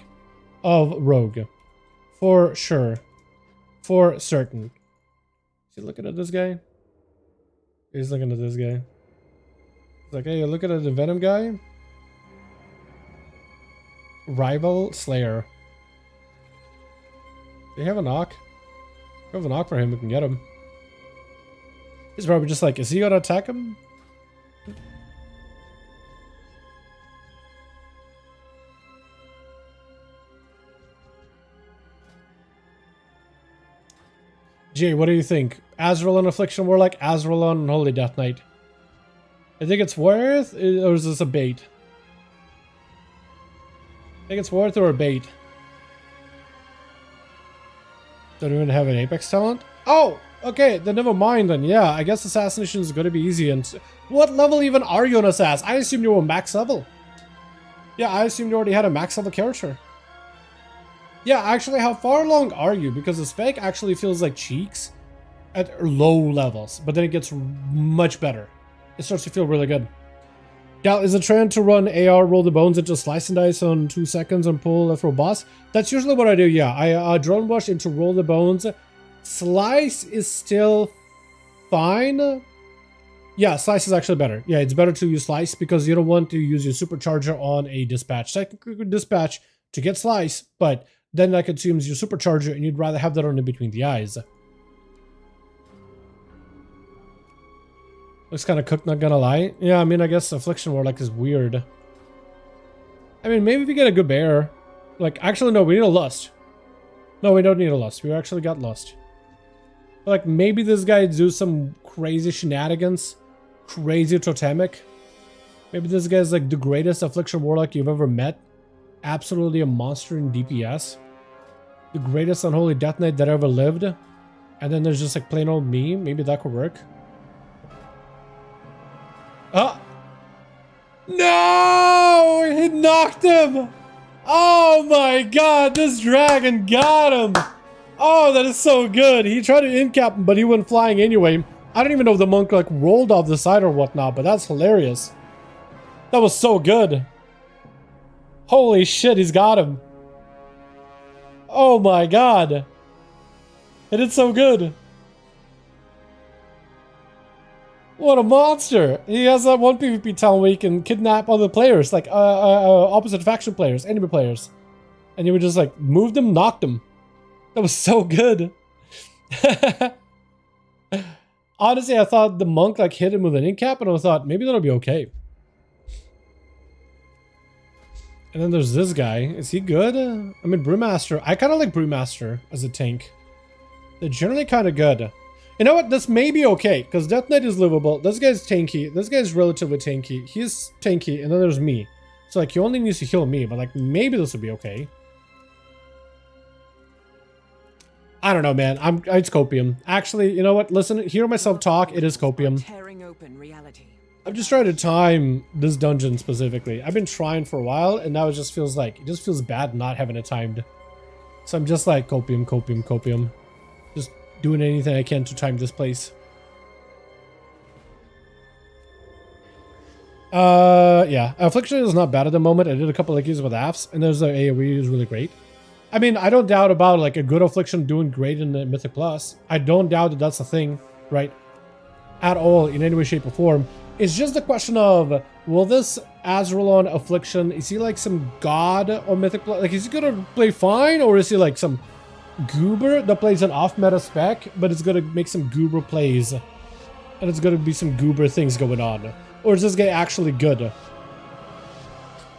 of Rogue. For sure. For certain. Is he looking at this guy? He's looking at this guy. He's like, hey, you're looking at the Venom guy? Rival Slayer. Do you have a knock? If we have a knock for him, we can get him. He's probably just like, is he gonna attack him? Jay, what do you think? Azrael on Affliction Warlock, Azrael on Holy Death Knight. I think it's worth, or is this a bait? I think it's worth or a bait. Don't even have an Apex talent? Oh, okay, then never mind then. Yeah, I guess Assassination is gonna be easy. And what level even are you on Assass? I assumed you were max level. Yeah, I assumed you already had a max level character. Yeah, actually, how far along are you? Because the spec actually feels like cheeks at low levels, but then it gets much better. It starts to feel really good. Gal, is a trend to run AR, roll the bones into slice and dice on 2 seconds and pull for a boss? That's usually what I do, yeah. I drone rush into roll the bones. Slice is still fine. Yeah, slice is actually better. Yeah, it's better to use slice because you don't want to use your supercharger on a dispatch. Technically, you could dispatch to get slice, but then that consumes your supercharger and you'd rather have that on in between the eyes. Looks kind of cooked, not gonna lie. Yeah, I mean, I guess Affliction Warlock is weird. I mean, maybe we get a good bear. Like, actually, no, we need a Lust. No, we don't need a Lust. We actually got Lust. But like, maybe this guy do some crazy shenanigans. Crazy totemic. Maybe this guy's like the greatest Affliction Warlock you've ever met. Absolutely a monster in DPS. The greatest Unholy Death Knight that ever lived. And then there's just like plain old me. Maybe that could work. Oh! No! He knocked him! Oh my god, this dragon got him! Oh, that is so good. He tried to incap him, but he went flying anyway. I don't even know if the monk like rolled off the side or whatnot, but that's hilarious. That was so good. Holy shit, he's got him. Oh my god. It is so good. What a monster! He has that one PvP talent where he can kidnap other players, like opposite faction players, enemy players. And you would just like move them, knock them. That was so good. Honestly, I thought the monk like hit him with an incap and I thought maybe that'll be okay. And then there's this guy. Is he good? I mean, Brewmaster. I kind of like Brewmaster as a tank. They're generally kind of good. You know what? This may be okay, because Death Knight is livable. This guy's tanky. This guy's relatively tanky. He's tanky, and then there's me. So, like, he only needs to heal me, but, like, maybe this will be okay. I don't know, man. It's copium. Actually, you know what? Listen, hear myself talk. It is copium. Tearing open reality. I'm just trying to time this dungeon specifically. I've been trying for a while, and now it just feels like, it just feels bad not having it timed. So I'm just like, copium, copium, copium. Just doing anything I can to time this place. Yeah. Affliction is not bad at the moment. I did a couple of keys with AFs, and there's the AoE is really great. I mean, I don't doubt about like a good Affliction doing great in the Mythic Plus. I don't doubt that that's a thing, right? At all, in any way, shape, or form. It's just a question of, will this Azraelon Affliction, is he like some god on Mythic Plus? Like, is he gonna play fine, or is he like some goober that plays an off-meta spec, but it's gonna make some goober plays, and it's gonna be some goober things going on? Or is this guy actually good?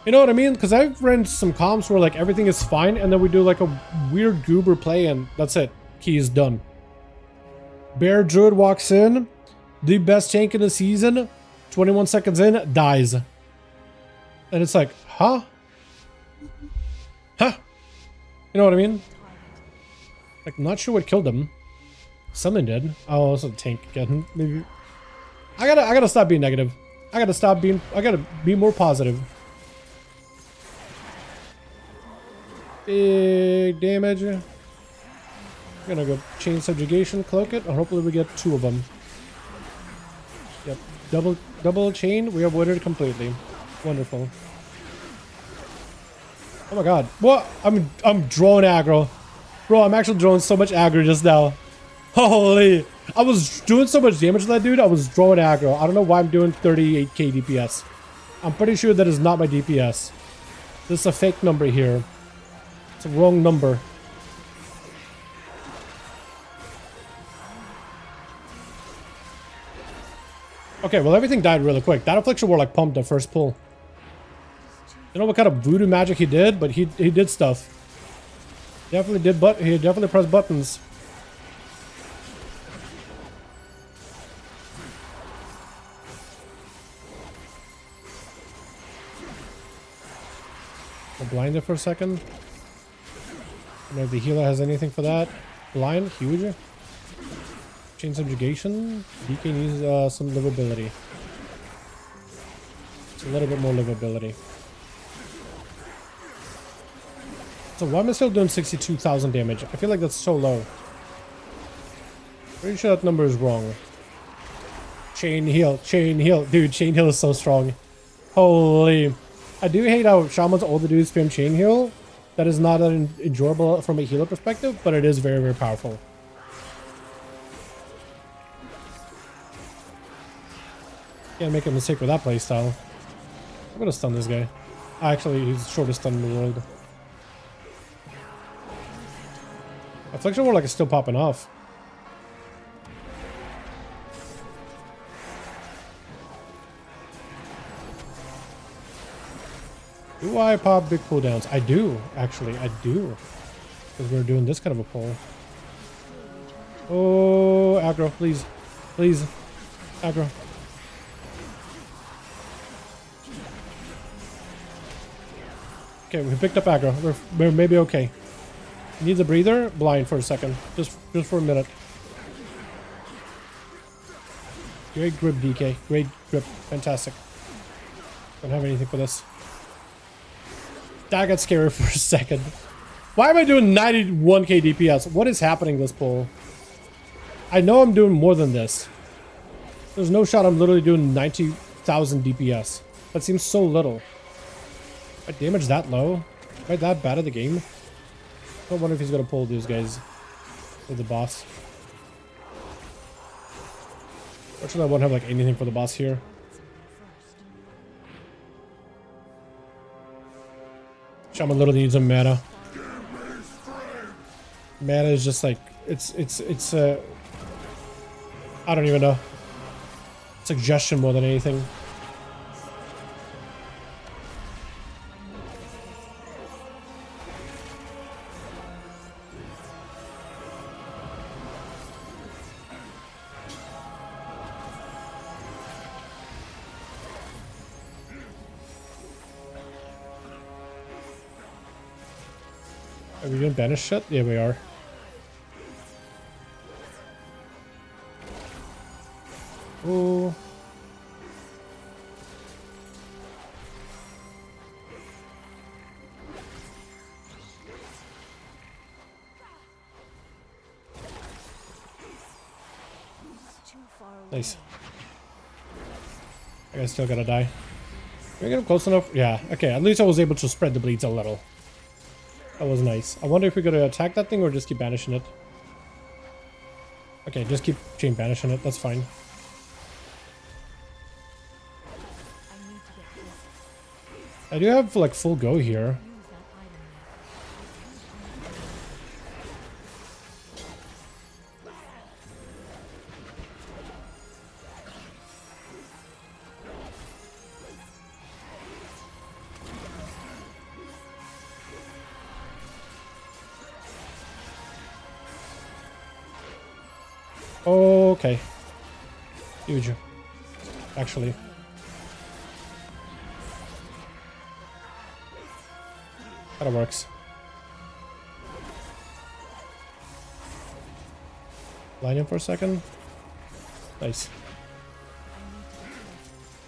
You know what I mean? Because I've ran some comps where like everything is fine, and then we do like a weird goober play, and that's it. Key is done. Bear Druid walks in, the best tank in the season, 21 seconds in, dies. And it's like, huh? Huh? You know what I mean? Like, not sure what killed him. Something did. Oh, it's a tank again. Maybe. I gotta stop being negative. I gotta be more positive. Big damage. I'm gonna go chain subjugation, cloak it, and hopefully we get 2 of them. Yep. Double chain, we avoided it completely. Wonderful. Oh my god. What? I'm drawing aggro. Bro, I'm actually drawing so much aggro just now. Holy. I was doing so much damage to that dude, I was drawing aggro. I don't know why I'm doing 38k DPS. I'm pretty sure that is not my DPS. This is a fake number here. It's a wrong number. Okay, well everything died really quick. That Affliction Warlock pumped the first pull. You know what kind of voodoo magic he did, but he did stuff. Definitely did, but he definitely pressed buttons. I'll blind it for a second. I don't know if the healer has anything for that. Blind, huge. Chain subjugation. DK needs some livability. It's a little bit more livability. So why am I still doing 62,000 damage? I feel like that's so low. Pretty sure that number is wrong. Chain heal, chain heal. Dude, chain heal is so strong. Holy. I do hate how shamans all they do is spam chain heal. That is not enjoyable from a healer perspective, but it is very, very powerful. Can't make a mistake with that playstyle. I'm gonna stun this guy. Actually, he's the shortest stun in the world. Affliction Warlock is still popping off. Do I pop big cooldowns? I do, actually, I do. Because we're doing this kind of a pull. Oh, aggro, please. Please. Aggro. Okay, we picked up aggro. We're maybe okay. Needs a breather. Blind for a second. Just for a minute. Great grip, DK. Great grip. Fantastic. Don't have anything for this. That got scary for a second. Why am I doing 91k DPS? What is happening this pull? I know I'm doing more than this. There's no shot I'm literally doing 90,000 DPS. That seems so little. My damage that low? Am I that bad at the game? I wonder if he's gonna pull these guys with the boss. Fortunately, I won't have like anything for the boss here. Shaman literally needs some mana. Mana is just like it's I don't even know. Suggestion more than anything. Are we doing banish shit? Yeah, we are. Oh. Nice. I guess still gotta die. Can we get him close enough? Yeah, okay, at least I was able to spread the bleeds a little. That was nice. I wonder if we're gonna attack that thing or just keep banishing it. Okay, just keep chain banishing it, that's fine. I do have like full go here. Okay. Huge. Actually. That works. Line him for a second. Nice.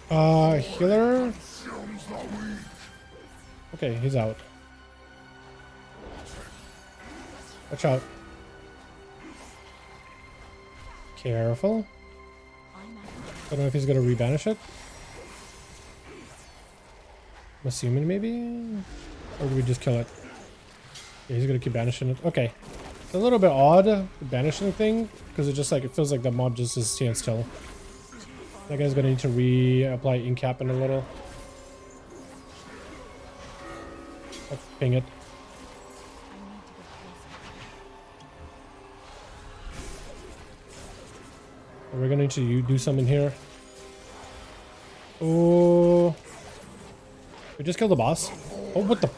Healer. Okay, he's out. Watch out. Careful. I don't know if he's gonna rebanish it. I'm assuming maybe? Or do we just kill it? Yeah, he's gonna keep banishing it. Okay. It's a little bit odd, the banishing thing, because it just like, it feels like the mob just is standing still. That guy's gonna need to reapply incap in a little. I'll ping it. We're gonna need to do something here. Oh, we just killed the boss. Oh, what the?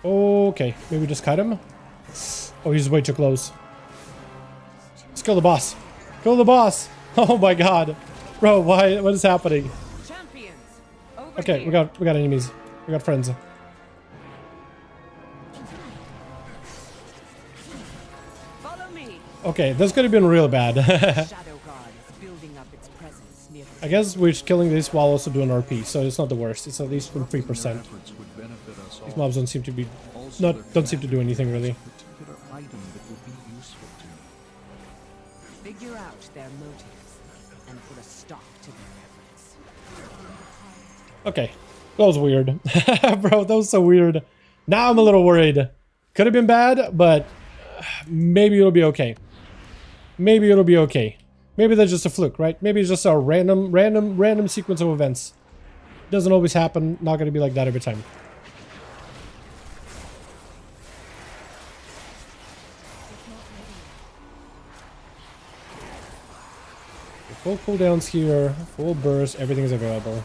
Okay, maybe just cut him. Oh, he's way too close. Let's kill the boss. Kill the boss. Oh my god, bro, why? What is happening? Okay, here. we got enemies. We got friends. Follow me. Okay, this could have been real bad. Shadow Guard is building up its presence near the I guess we're just killing this while also doing RP, so it's not the worst. It's at least from Their 3%. efforts would benefit us all. These mobs don't seem to be Also, their don't seem to do anything really. particular item that would be useful to. Figure out their motives and put a stop to their efforts. Okay, that was weird, bro. That was so weird. Now I'm a little worried. Could have been bad, but maybe it'll be okay. Maybe it'll be okay. Maybe that's just a fluke, right? Maybe it's just a random sequence of events. Doesn't always happen. Not gonna be like that every time. Full cooldowns here, full burst, everything is available.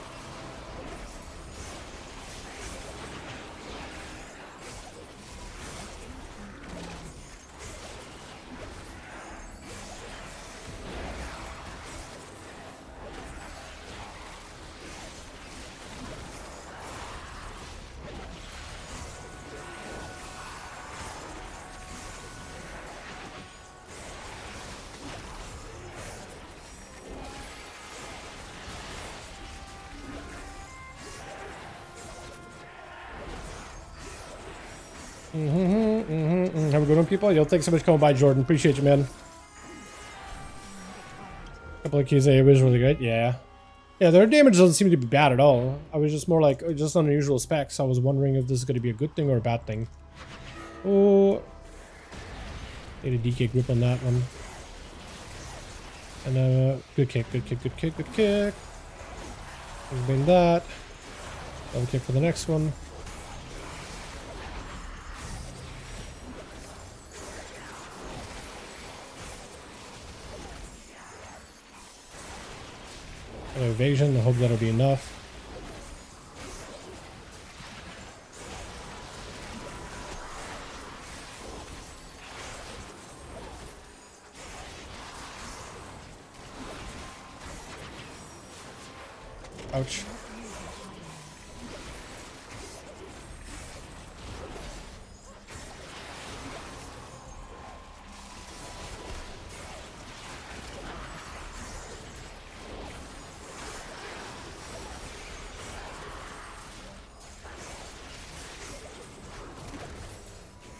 Have a good one, people. Yo, thanks so much for coming by, Jordan. Appreciate you, man. Couple of keys, it was really good. Yeah. Yeah, their damage doesn't seem to be bad at all. I was just more like, just unusual specs. I was wondering if this is going to be a good thing or a bad thing. Oh. Need a DK grip on that one. And good kick, good kick, good kick, good kick. Bring that. Double kick for the next one. Evasion, I hope that'll be enough. Ouch.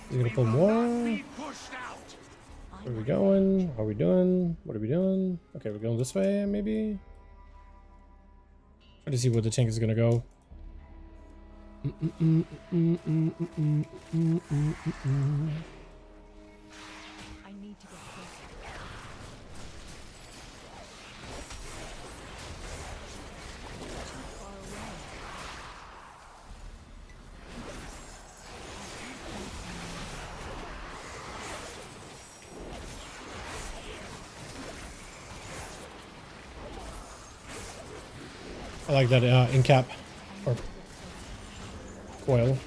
He's gonna pull more. Where are we going? How are we doing? What are we doing? Okay, we're going this way, maybe? Try to see where the tank is gonna go. I need to get closer. Too far away. I like that in cap or coil.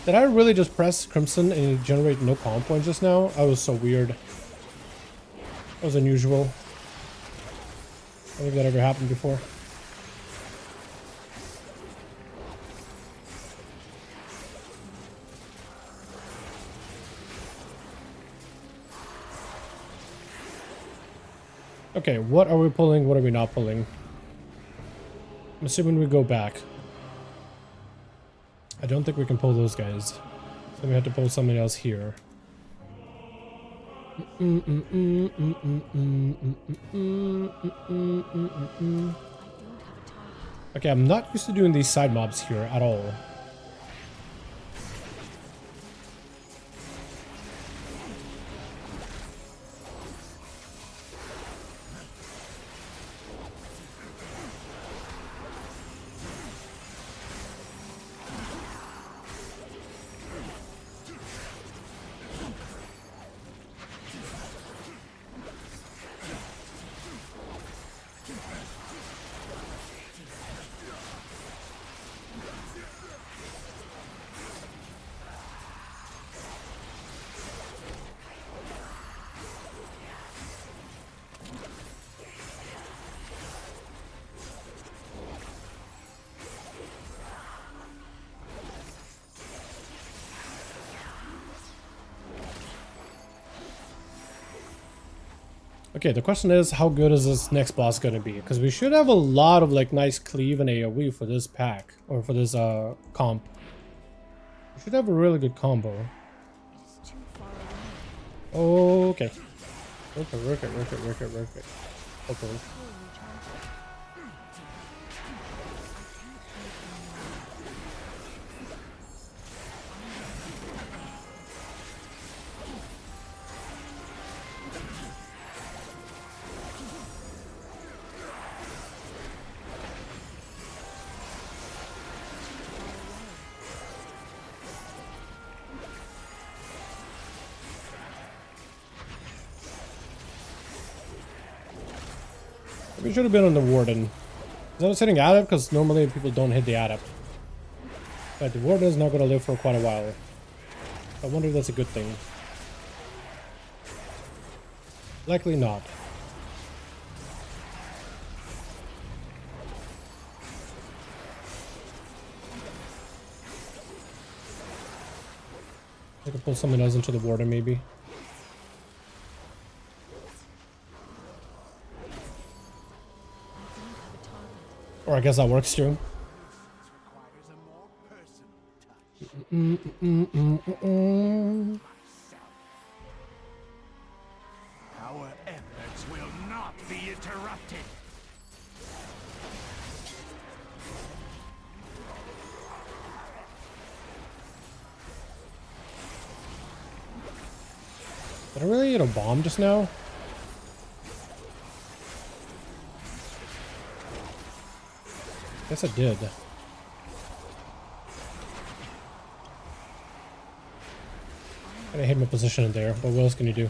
Did I really just press Crimson and generate no palm point just now? That was so weird. That was unusual. I don't think that ever happened before. Okay, what are we pulling? What are we not pulling? I'm assuming we go back. I don't think we can pull those guys. So we have to pull something else here. Okay, I'm not used to doing these side mobs here at all. Okay, the question is, how good is this next boss gonna be? Because we should have a lot of like nice cleave and AoE for this pack, or for this comp. We should have a really good combo. It is too far away. Okay. Work it. Okay. Will recharge. We should have been on the Warden. I was hitting Adept because normally people don't hit the Adept. But the Warden is not going to live for quite a while. I wonder if that's a good thing. Likely not. I could pull someone else into the Warden maybe. Or I guess that works too. Requires a more personal touch. Our efforts will not be interrupted. Did I really hit a bomb just now? Guess I did. I hit my position in there, but what else can you do?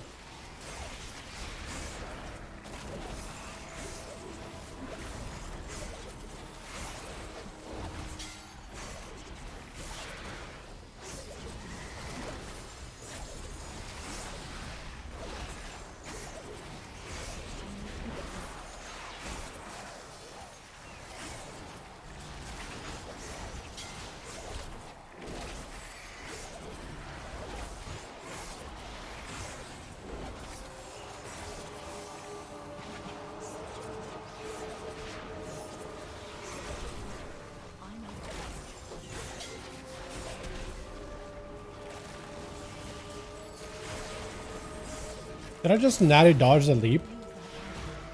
Did I just natty dodge the leap?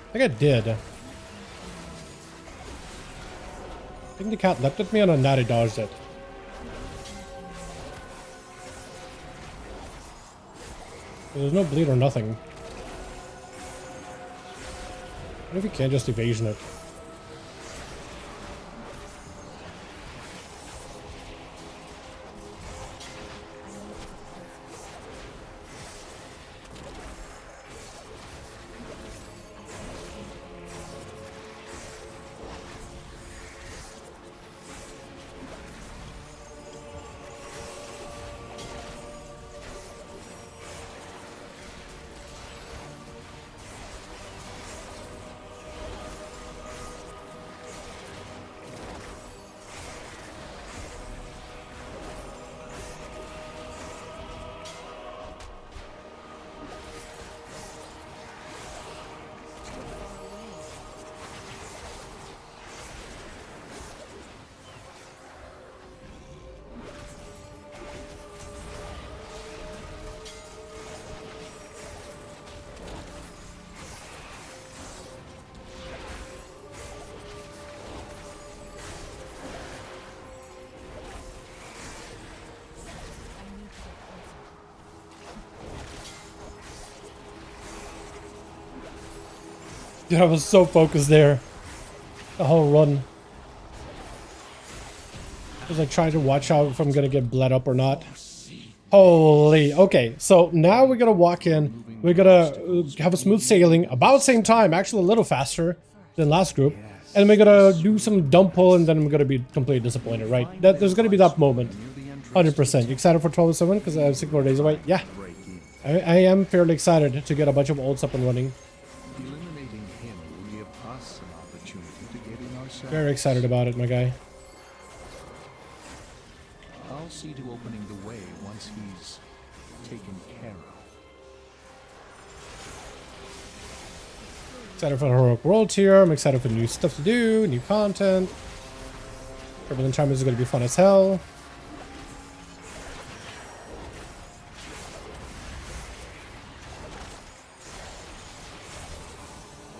I think I did. I think the cat leapt at me and I natty dodged it. There's no bleed or nothing. What if you can't just evasion it? Dude, I was so focused there. The whole run. I was like trying to watch out if I'm gonna get bled up or not. Holy. Okay, so now we're gonna walk in. We're gonna have a smooth sailing about the same time, actually a little faster than last group. And we're gonna do some dump pull and then we're gonna be completely disappointed, right? There's gonna be that moment. 100%. You excited for 12/7 because I have 6 more days away? Yeah. I am fairly excited to get a bunch of ults up and running. Eliminating him will give us an opportunity to get in ourselves. Very excited about it, my guy. I'll see to opening the way once he's taken care of. Excited for the Heroic World tier. I'm excited for new stuff to do, new content. Turbulent Charmers is going to be fun as hell.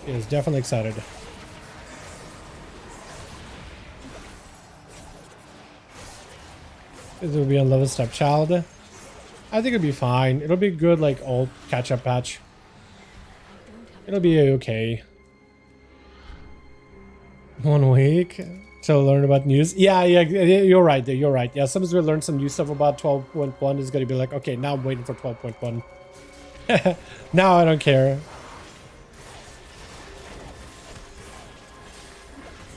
He is definitely excited. This will be on level stepchild. I think it'll be fine. It'll be good, like old catch-up patch. It'll be okay. 1 week to learn about news. Yeah, you're right there. You're right. Yeah, sometimes we learn some new stuff about 12.1. Is gonna be like, okay, now I'm waiting for 12.1. Now I don't care.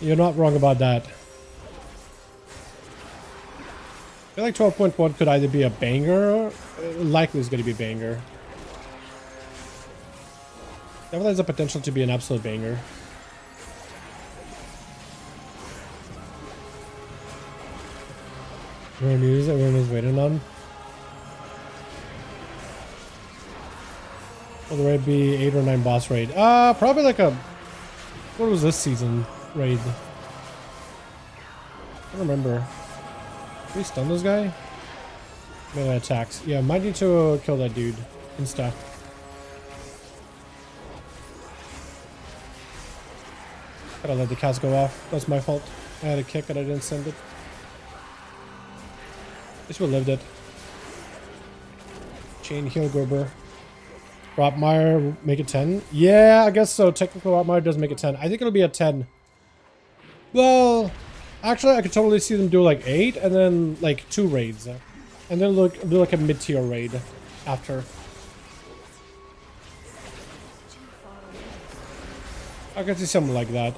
You're not wrong about that. I feel like 12.1 could either be a banger or likely is going to be a banger. Definitely has the potential to be an absolute banger. More news everyone is waiting on. Will the raid be 8 or 9 boss raid? Probably like a... What was this season raid? I don't remember. Did we stun this guy? Melee attacks. Yeah, might need to kill that dude. Insta. Gotta let the cast go off. That's my fault. I had a kick and I didn't send it. At least we lived it. Chain heal Gerber. Rotmeyer, make it 10? Yeah, I guess so. Technical Rotmeyer does make it 10. I think it'll be a 10. Well, actually, I could totally see them do like 8 and then like 2 raids. And then do like a mid-tier raid after. I could see something like that.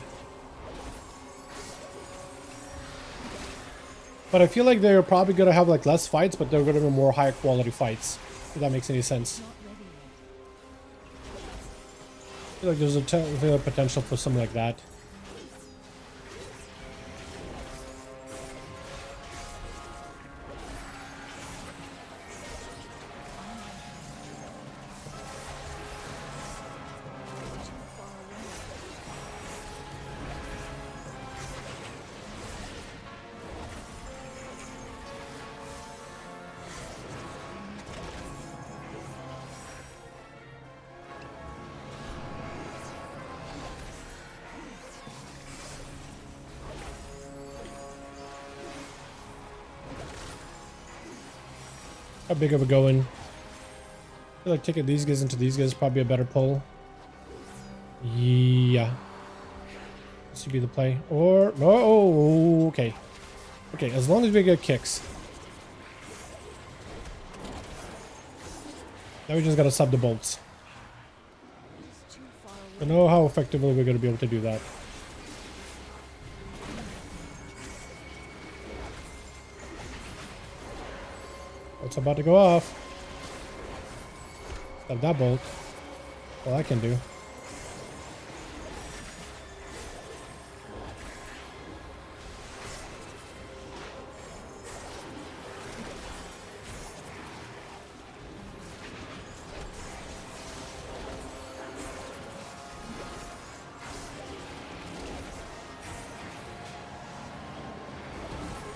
But I feel like they're probably going to have like less fights, but they're going to be more higher quality fights. If that makes any sense. I feel like there's a potential for something like that. How big of a going? I feel like taking these guys into these guys is probably a better pull. Yeah. This should be the play. Or no, oh, okay. Okay, as long as we get kicks. Now we just gotta sub the bolts. I don't know how effectively we're gonna be able to do that. It's about to go off. Stop that bolt. All I can do.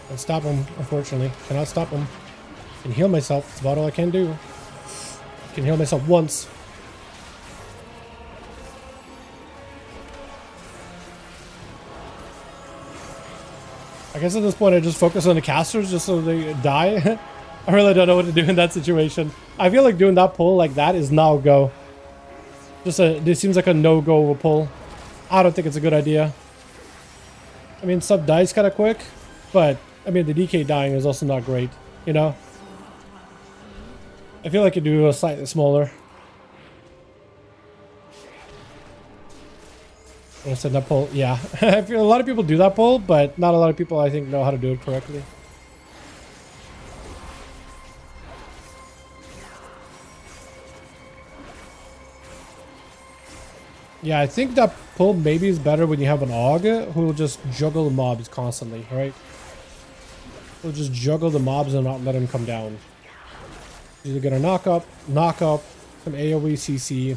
Can't stop him, unfortunately. Cannot stop him. Can heal myself. That's about all I can do. Can heal myself once. I guess at this point I just focus on the casters just so they die. I really don't know what to do in that situation. I feel like doing that pull like that is now go. This seems like a no-go pull. I don't think it's a good idea. I mean, stuff dies kind of quick, but I mean the DK dying is also not great, you know? I feel like you do a slightly smaller. I said that pull, yeah. I feel a lot of people do that pull, but not a lot of people I think know how to do it correctly. Yeah, I think that pull maybe is better when you have an AUG who will just juggle mobs constantly, right? Who'll just juggle the mobs and not let them come down. Either get a knock up, some AoE CC,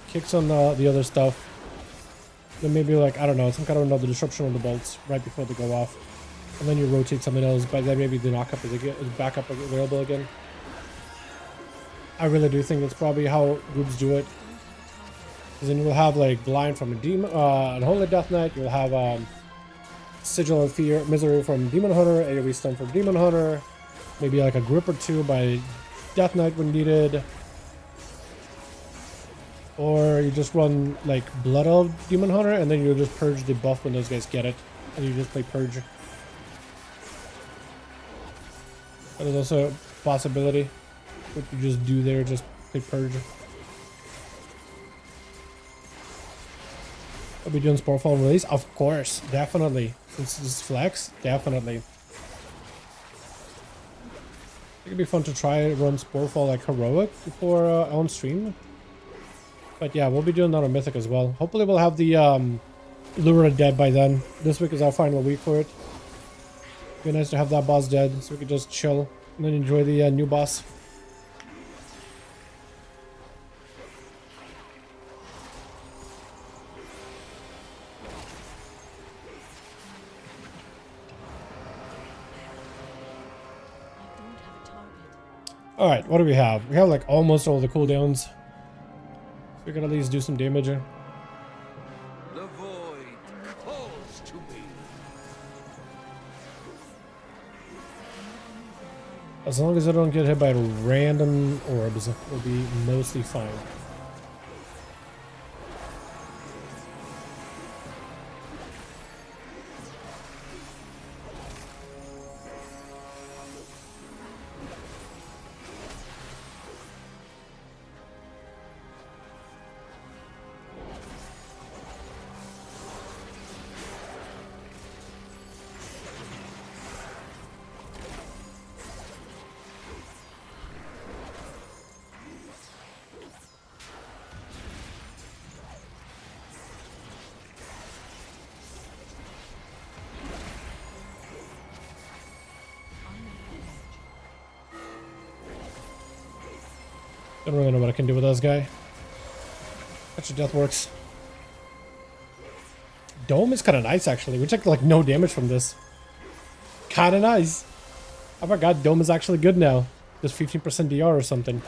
kicks on the other stuff, Then maybe like, I don't know, some kind of another disruption on the bolts right before they go off. And then you rotate something else, but then maybe the knockup is back up available again. I really do think that's probably how groups do it. Because then you'll have like blind from a demon, Unholy Death Knight. You'll have Sigil of Fear, Misery from Demon Hunter, AoE Stun from Demon Hunter. Maybe like a grip or two by Death Knight when needed. Or you just run like Blood of Demon Hunter and then you just purge the buff when those guys get it. And you just play Purge. That is also a possibility. What you just do there, just play Purge. Are we doing Sporefall release? Of course, definitely. Since this is Flex, definitely. It'd be fun to try run Sporefall like heroic before on stream. But yeah, we'll be doing that on Mythic as well. Hopefully we'll have the Lure dead by then. This week is our final week for it. Be nice to have that boss dead so we can just chill and then enjoy the new boss. Alright, what do we have? We have like almost all the cooldowns. So we can at least do some damage here. The void calls to me. As long as I don't get hit by random orbs, we'll be mostly fine. Don't really know what I can do with this guy. Catch your death works. Dome is kind of nice actually. We took like no damage from this. Kind of nice. I forgot Dome is actually good now. Just 15% DR or something.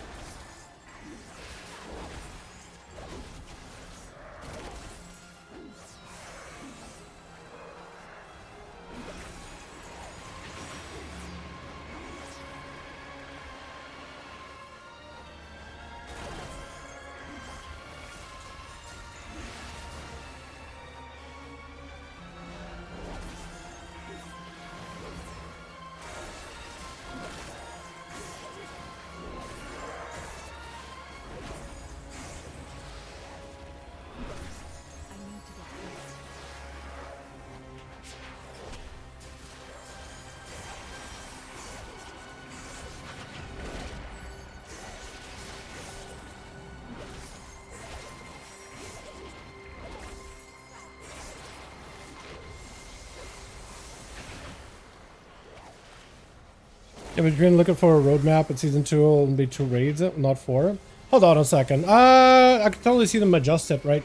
Yeah, we've been looking for a roadmap in season 2. It'll be 2 raids, not 4. Hold on a second. I can totally see them adjust it, right?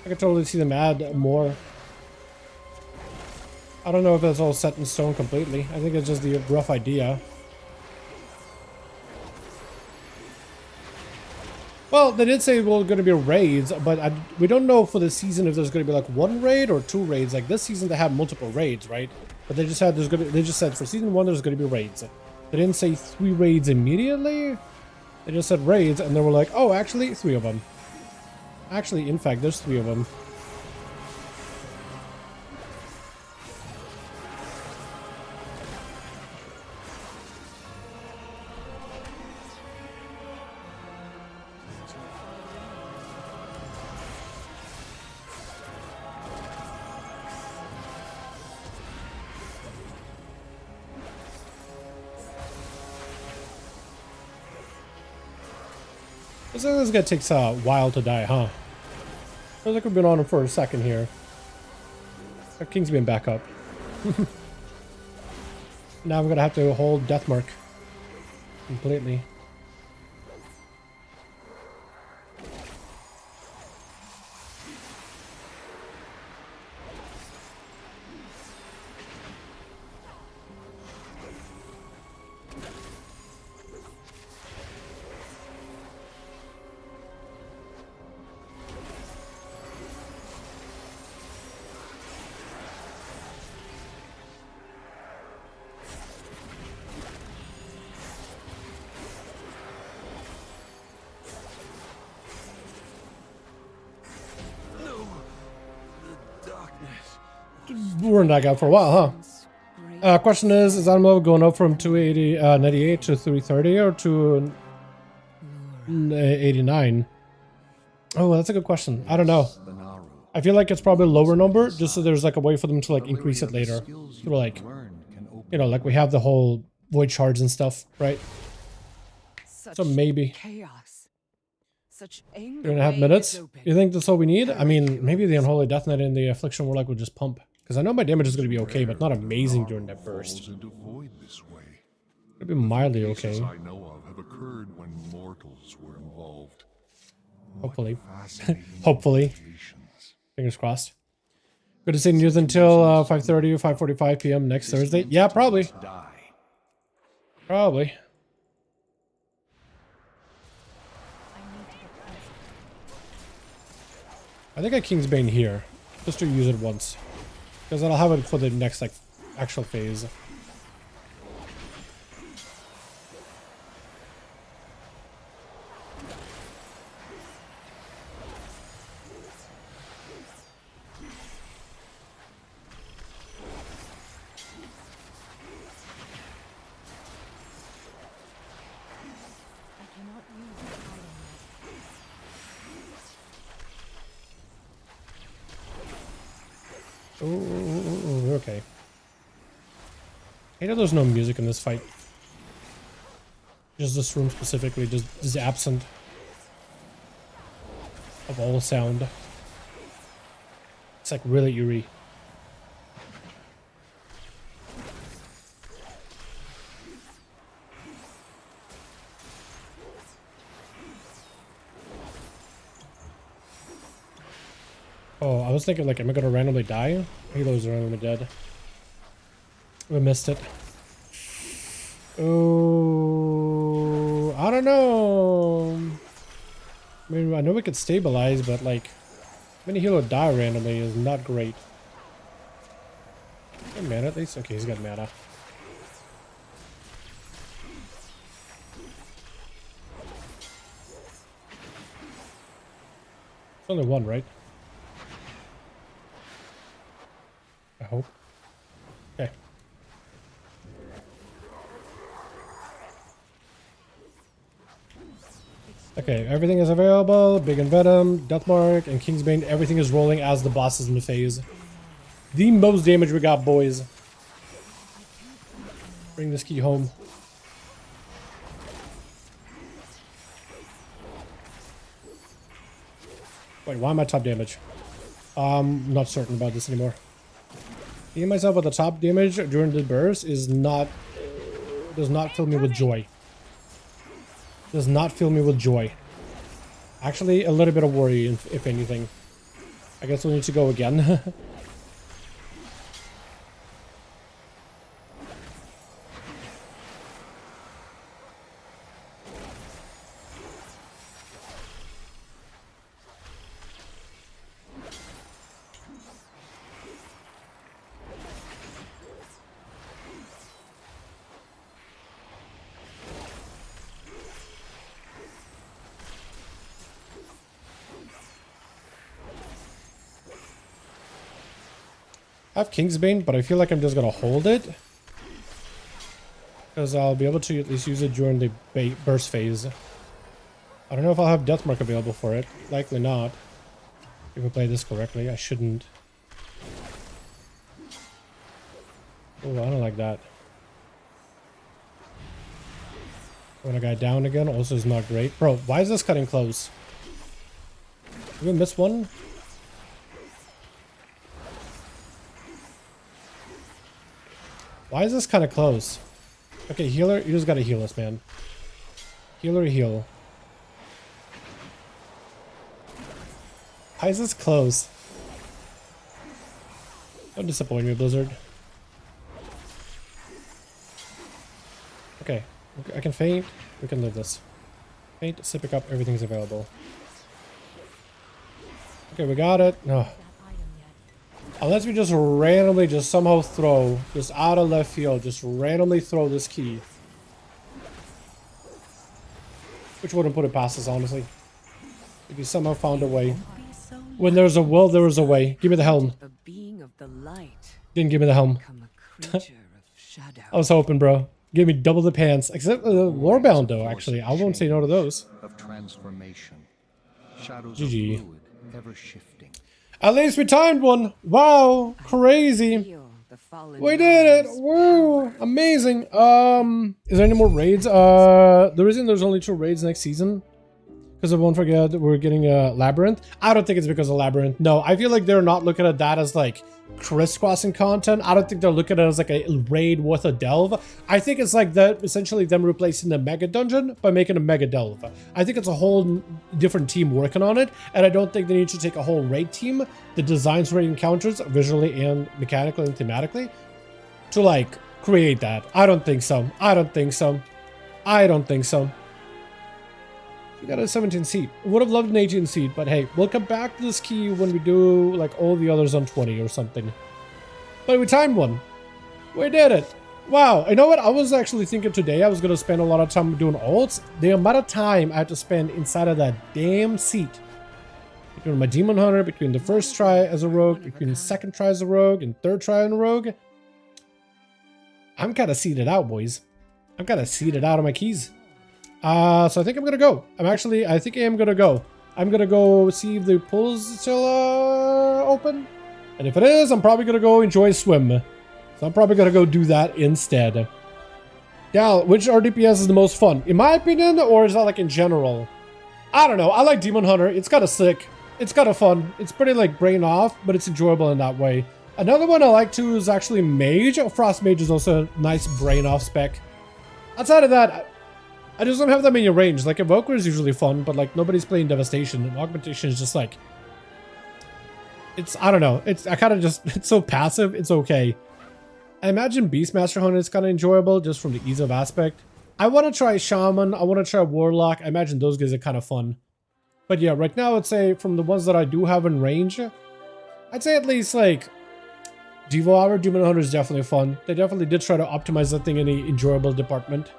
I can totally see them add more. I don't know if that's all set in stone completely. I think it's just the rough idea. Well, they did say we're going to be raids, but we don't know for the season if there's going to be like 1 raid or 2 raids. Like this season, they have multiple raids, right? But they just said they just said for season 1 there's going to be raids. They didn't say 3 raids immediately. They just said raids, and they were like, oh, actually 3 of them. Actually, in fact, there's 3 of them. This guy takes a while to die, huh? Feels like we've been on him for a second here. Our king's been back up. Now I'm gonna have to hold Deathmark completely. weren't that guy for a while, huh? Question is item level going up from 298 to 330 or to 89? Oh, that's a good question. I don't know. I feel like it's probably a lower number, just so there's like a way for them to like increase it later. Through like, you know, like we have the whole void shards and stuff, right? So maybe. Chaos. Such 3.5 minutes? You think that's all we need? I mean, maybe the Unholy Death Knight and the Affliction Warlock would just pump. Because I know my damage is going to be okay, but not amazing during that burst. It'll be mildly okay. I know of have occurred when mortals were involved. Hopefully. Hopefully. Fingers crossed. Good to see news until 5:30 or 5:45 p.m. next Thursday. Yeah, probably. Probably. I think I Kingsbane here, just to use it once, because I'll have it for the next like actual phase. Oh, okay. I know there's no music in this fight. Just this room specifically just is absent of all sound. It's like really eerie. Oh, I was thinking like, am I gonna randomly die? Helos are randomly dead. We missed it. Oh, I don't know. I mean, I know we could stabilize, but like, many helo die randomly is not great. Got mana at least? Okay, he's got mana. It's only one, right? I hope. Okay. Okay, everything is available. Big and Venom, Deathmark, and Kingsbane. Everything is rolling as the boss is in the phase. The most damage we got, boys. Bring this key home. Wait, why am I top damage? I'm not certain about this anymore. Seeing myself at the top damage during the burst is not, does not fill me with joy. Does not fill me with joy. Actually, a little bit of worry, if anything. I guess we'll need to go again. I have Kingsbane, but I feel like I'm just gonna hold it. Because I'll be able to at least use it during the burst phase. I don't know if I'll have Deathmark available for it. Likely not. If I play this correctly, I shouldn't. Oh, I don't like that. When a guy down again also is not great. Bro, why is this cutting close? Did we miss one? Why is this kind of close? Okay, healer, you just gotta heal us, man. Healer, heal. Why is this close? Don't disappoint me, Blizzard. Okay, I can faint. We can live this. Faint, pick up, everything's available. Okay, we got it. No. Unless we just randomly just somehow throw, just out of left field, just randomly throw this key. Which wouldn't put it past us, honestly. If you somehow found a way. When there's a will, there is a way. Give me the helm. A being of the light Didn't give me the helm. Become a creature of shadow. I was hoping, bro. Give me double the pants. Except Warbound, though, actually. I won't say no to those. Of transformation. Shadows GG. of fluid, ever shifting. At least we timed one. Wow. Crazy. Feel the fallen We did it. lines. Woo. Amazing. Is there any more raids? The reason there's only 2 raids next season, because I won't forget we're getting a Labyrinth. I don't think it's because of Labyrinth. No, I feel like they're not looking at that as like crisscrossing content. I don't think they're looking at it as like a raid with a delve. I think it's like that, essentially them replacing the mega dungeon by making a mega delve. I think it's a whole different team working on it, and I don't think they need to take a whole raid team that designs raid encounters visually and mechanically and thematically to like create that. I don't think so. I don't think so. I don't think so. We got a 17 seat. Would have loved an 18 seat, but hey, we'll come back to this key when we do like all the others on 20 or something. But we timed one. We did it. Wow. You know what? I was actually thinking today I was going to spend a lot of time doing ALTS. The amount of time I had to spend inside of that damn seat. Between my Demon Hunter, between the first try as a rogue, between the second try as a rogue, and third try on a rogue. I'm kind of seated out, boys. I'm kind of seated out of my keys. So I think I'm gonna go. I think I am gonna go. I'm gonna go see if the pool's still open. And if it is, I'm probably gonna go enjoy a swim. So I'm probably gonna go do that instead. Dal, which RDPS is the most fun? In my opinion, or is that like in general? I don't know. I like Demon Hunter. It's kind of sick. It's kind of fun. It's pretty like brain off, but it's enjoyable in that way. Another one I like too is actually Mage. Frost Mage is also a nice brain off spec. Outside of that, I just don't have that many range. Like, Evoker is usually fun, but like nobody's playing Devastation. And Augmentation is just like, I don't know. I kind of just, it's so passive. It's okay. I imagine Beastmaster Hunter is kind of enjoyable just from the ease of aspect. I want to try Shaman. I want to try Warlock. I imagine those guys are kind of fun. But yeah, right now I'd say from the ones that I do have in range, I'd say at least like Devourer, Demon Hunter is definitely fun. They definitely did try to optimize that thing in the enjoyable department.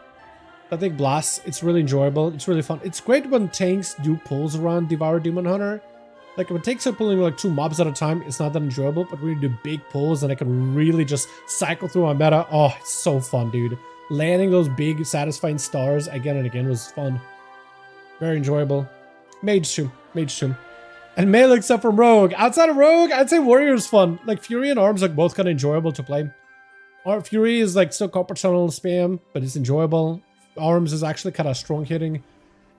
I think Blast, it's really enjoyable. It's really fun. It's great when tanks do pulls around Devour Demon Hunter. Like when tanks are pulling like 2 mobs at a time, it's not that enjoyable, but when you do big pulls and I can really just cycle through my meta, oh, it's so fun, dude. Landing those big satisfying stars again and again was fun. Very enjoyable. Mage too. Mage too. And melee except from Rogue. Outside of Rogue, I'd say Warrior is fun. Like Fury and Arms are both kind of enjoyable to play. Fury is like still copper tunnel spam, but it's enjoyable. Arms is actually kind of strong hitting.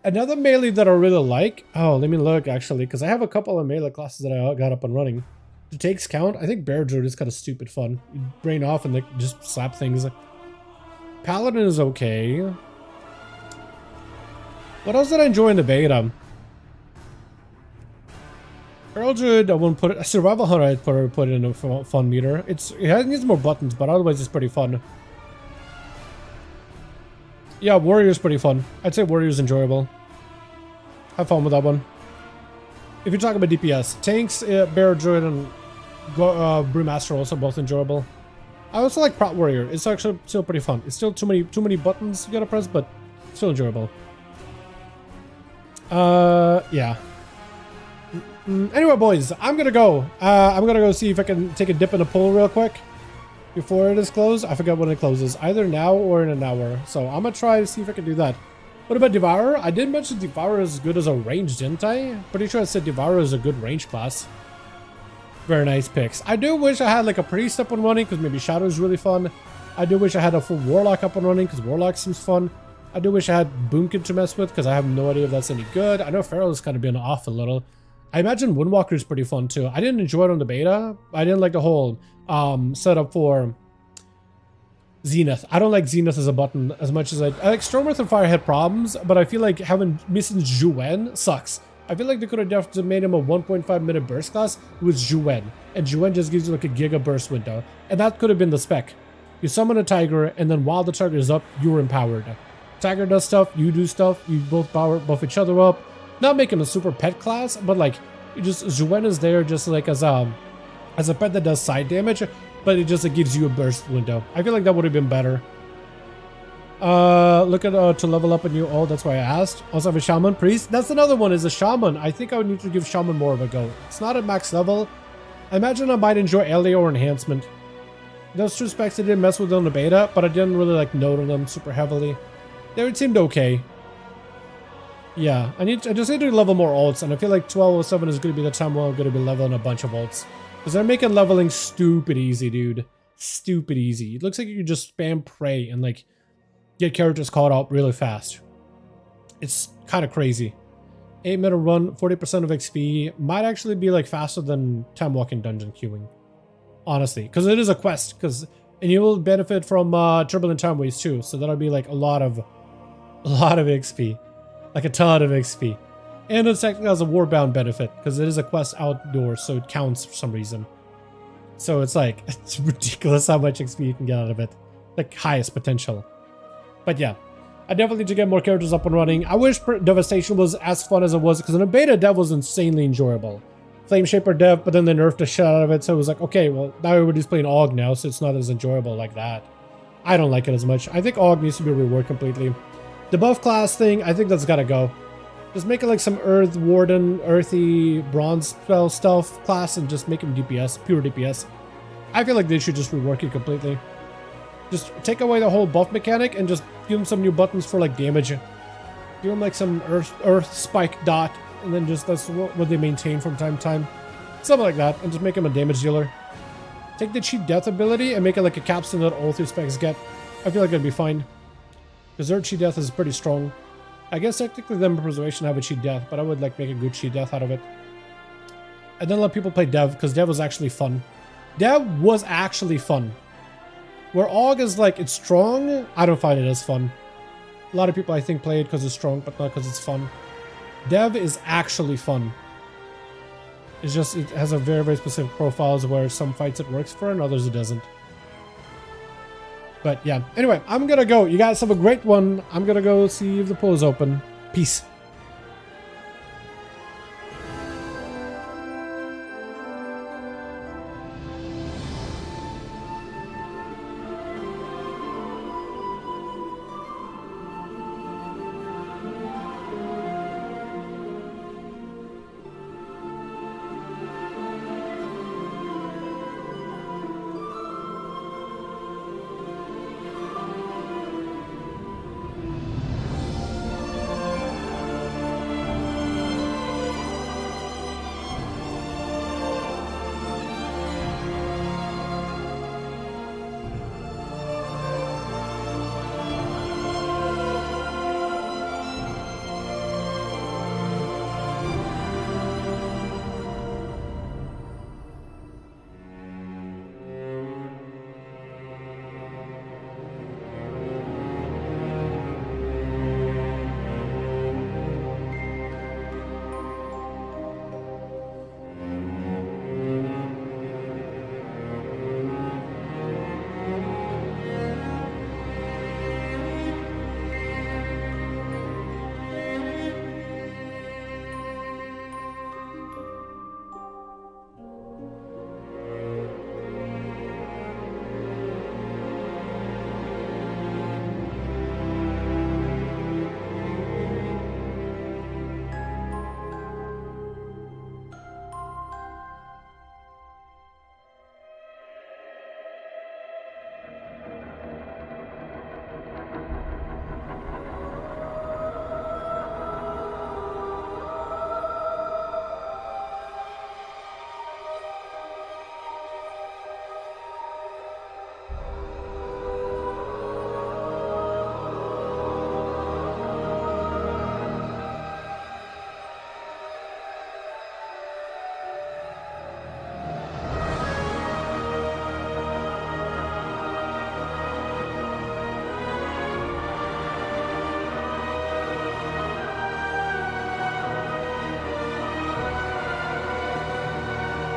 Another melee that I really like. Oh, let me look actually, because I have a couple of melee classes that I got up and running. The takes count. I think Bear Druid is kind of stupid fun. You brain off and like just slap things. Paladin is okay. What else did I enjoy in the beta? Bear Druid, I wouldn't put it. Survival Hunter, I'd put it in a fun meter. It needs more buttons, but otherwise it's pretty fun. Yeah, Warrior's pretty fun. I'd say Warrior's enjoyable. Have fun with that one. If you're talking about DPS, tanks, Bear Druid, and Brewmaster are also both enjoyable. I also like Prot Warrior. It's actually still pretty fun. It's still too many buttons you gotta press, but still enjoyable. Yeah. Anyway, boys, I'm gonna go. I'm gonna go see if I can take a dip in the pool real quick before it is closed. I forgot when it closes, either now or in an hour. So I'm gonna try to see if I can do that. What about Devourer? I did mention Devourer is good as a range, didn't I? Pretty sure I said Devourer is a good range class. Very nice picks. I do wish I had like a Priest up and running because maybe Shadow is really fun. I do wish I had a full Warlock up and running because Warlock seems fun. I do wish I had Boomkin to mess with because I have no idea if that's any good. I know Pharaoh is kind of been off a little. I imagine Windwalker is pretty fun too. I didn't enjoy it on the beta. I didn't like the whole setup for Zenith. I don't like Zenith as a button as much as I like Stormwrath and Fire had problems, but I feel like missing Juwen sucks. I feel like they could have definitely made him a 1.5 minute burst class with Juwen, and Juwen just gives you like a giga burst window, and that could have been the spec. You summon a Tiger, and then while the Tiger is up, you're empowered. Tiger does stuff, you do stuff, you both power buff each other up. Not making a super pet class, but like you just Juwen is there just like as a pet that does side damage, but it just gives you a burst window. I feel like that would have been better. Look at to level up a new ult, that's why I asked. Also have a Shaman Priest. That's another one, is a Shaman. I think I would need to give Shaman more of a go. It's not at max level. I imagine I might enjoy LA or Enhancement. those two specs I didn't mess with on the beta, but I didn't really like note on them super heavily. They seemed okay. Yeah, I just need to level more alts, and I feel like 1207 is going to be the time where I'm going to be leveling a bunch of alts. Because they're making leveling stupid easy, dude. Stupid easy. It looks like you can just spam pray and like get characters caught up really fast. It's kind of crazy. 8-minute run, 40% of XP. Might actually be like faster than time walking dungeon queuing. Honestly, because it is a quest. And you will benefit from turbulent time waste too. So that'll be like a lot of XP. Like a ton of XP. And it technically has a warbound benefit because it is a quest outdoors, so it counts for some reason. So it's like, it's ridiculous how much XP you can get out of it. Like highest potential. But yeah, I definitely need to get more characters up and running. I wish Devastation was as fun as it was, because in the beta, Dev was insanely enjoyable. Flame Shaper Dev, but then they nerfed the shit out of it, so it was like, okay, well, now everybody's playing AUG now, so it's not as enjoyable like that. I don't like it as much. I think AUG needs to be reworked completely. The buff class thing, I think that's gotta go. Just make it like some Earth Warden, Earthy, Bronze spell stuff class, and just make him DPS, pure DPS. I feel like they should just rework it completely. Just take away the whole buff mechanic and just give him some new buttons for like damage. Give him like some Earth Spike Dot, and then just that's what they maintain from time to time. Something like that, and just make him a damage dealer. Take the cheat death ability and make it like a capstone that all 3 specs get. I feel like it'd be fine. Because their cheat death is pretty strong. I guess technically them preservation have a cheat death, but I would like make a good cheat death out of it. And then let people play Dev, because Dev was actually fun. Dev was actually fun. Where AUG is like, it's strong, I don't find it as fun. A lot of people I think play it because it's strong, but not because it's fun. Dev is actually fun. It's just, it has a very, very specific profiles where some fights it works for and others it doesn't. But yeah, anyway, I'm gonna go. You guys have a great one. I'm gonna go see if the pool is open. Peace.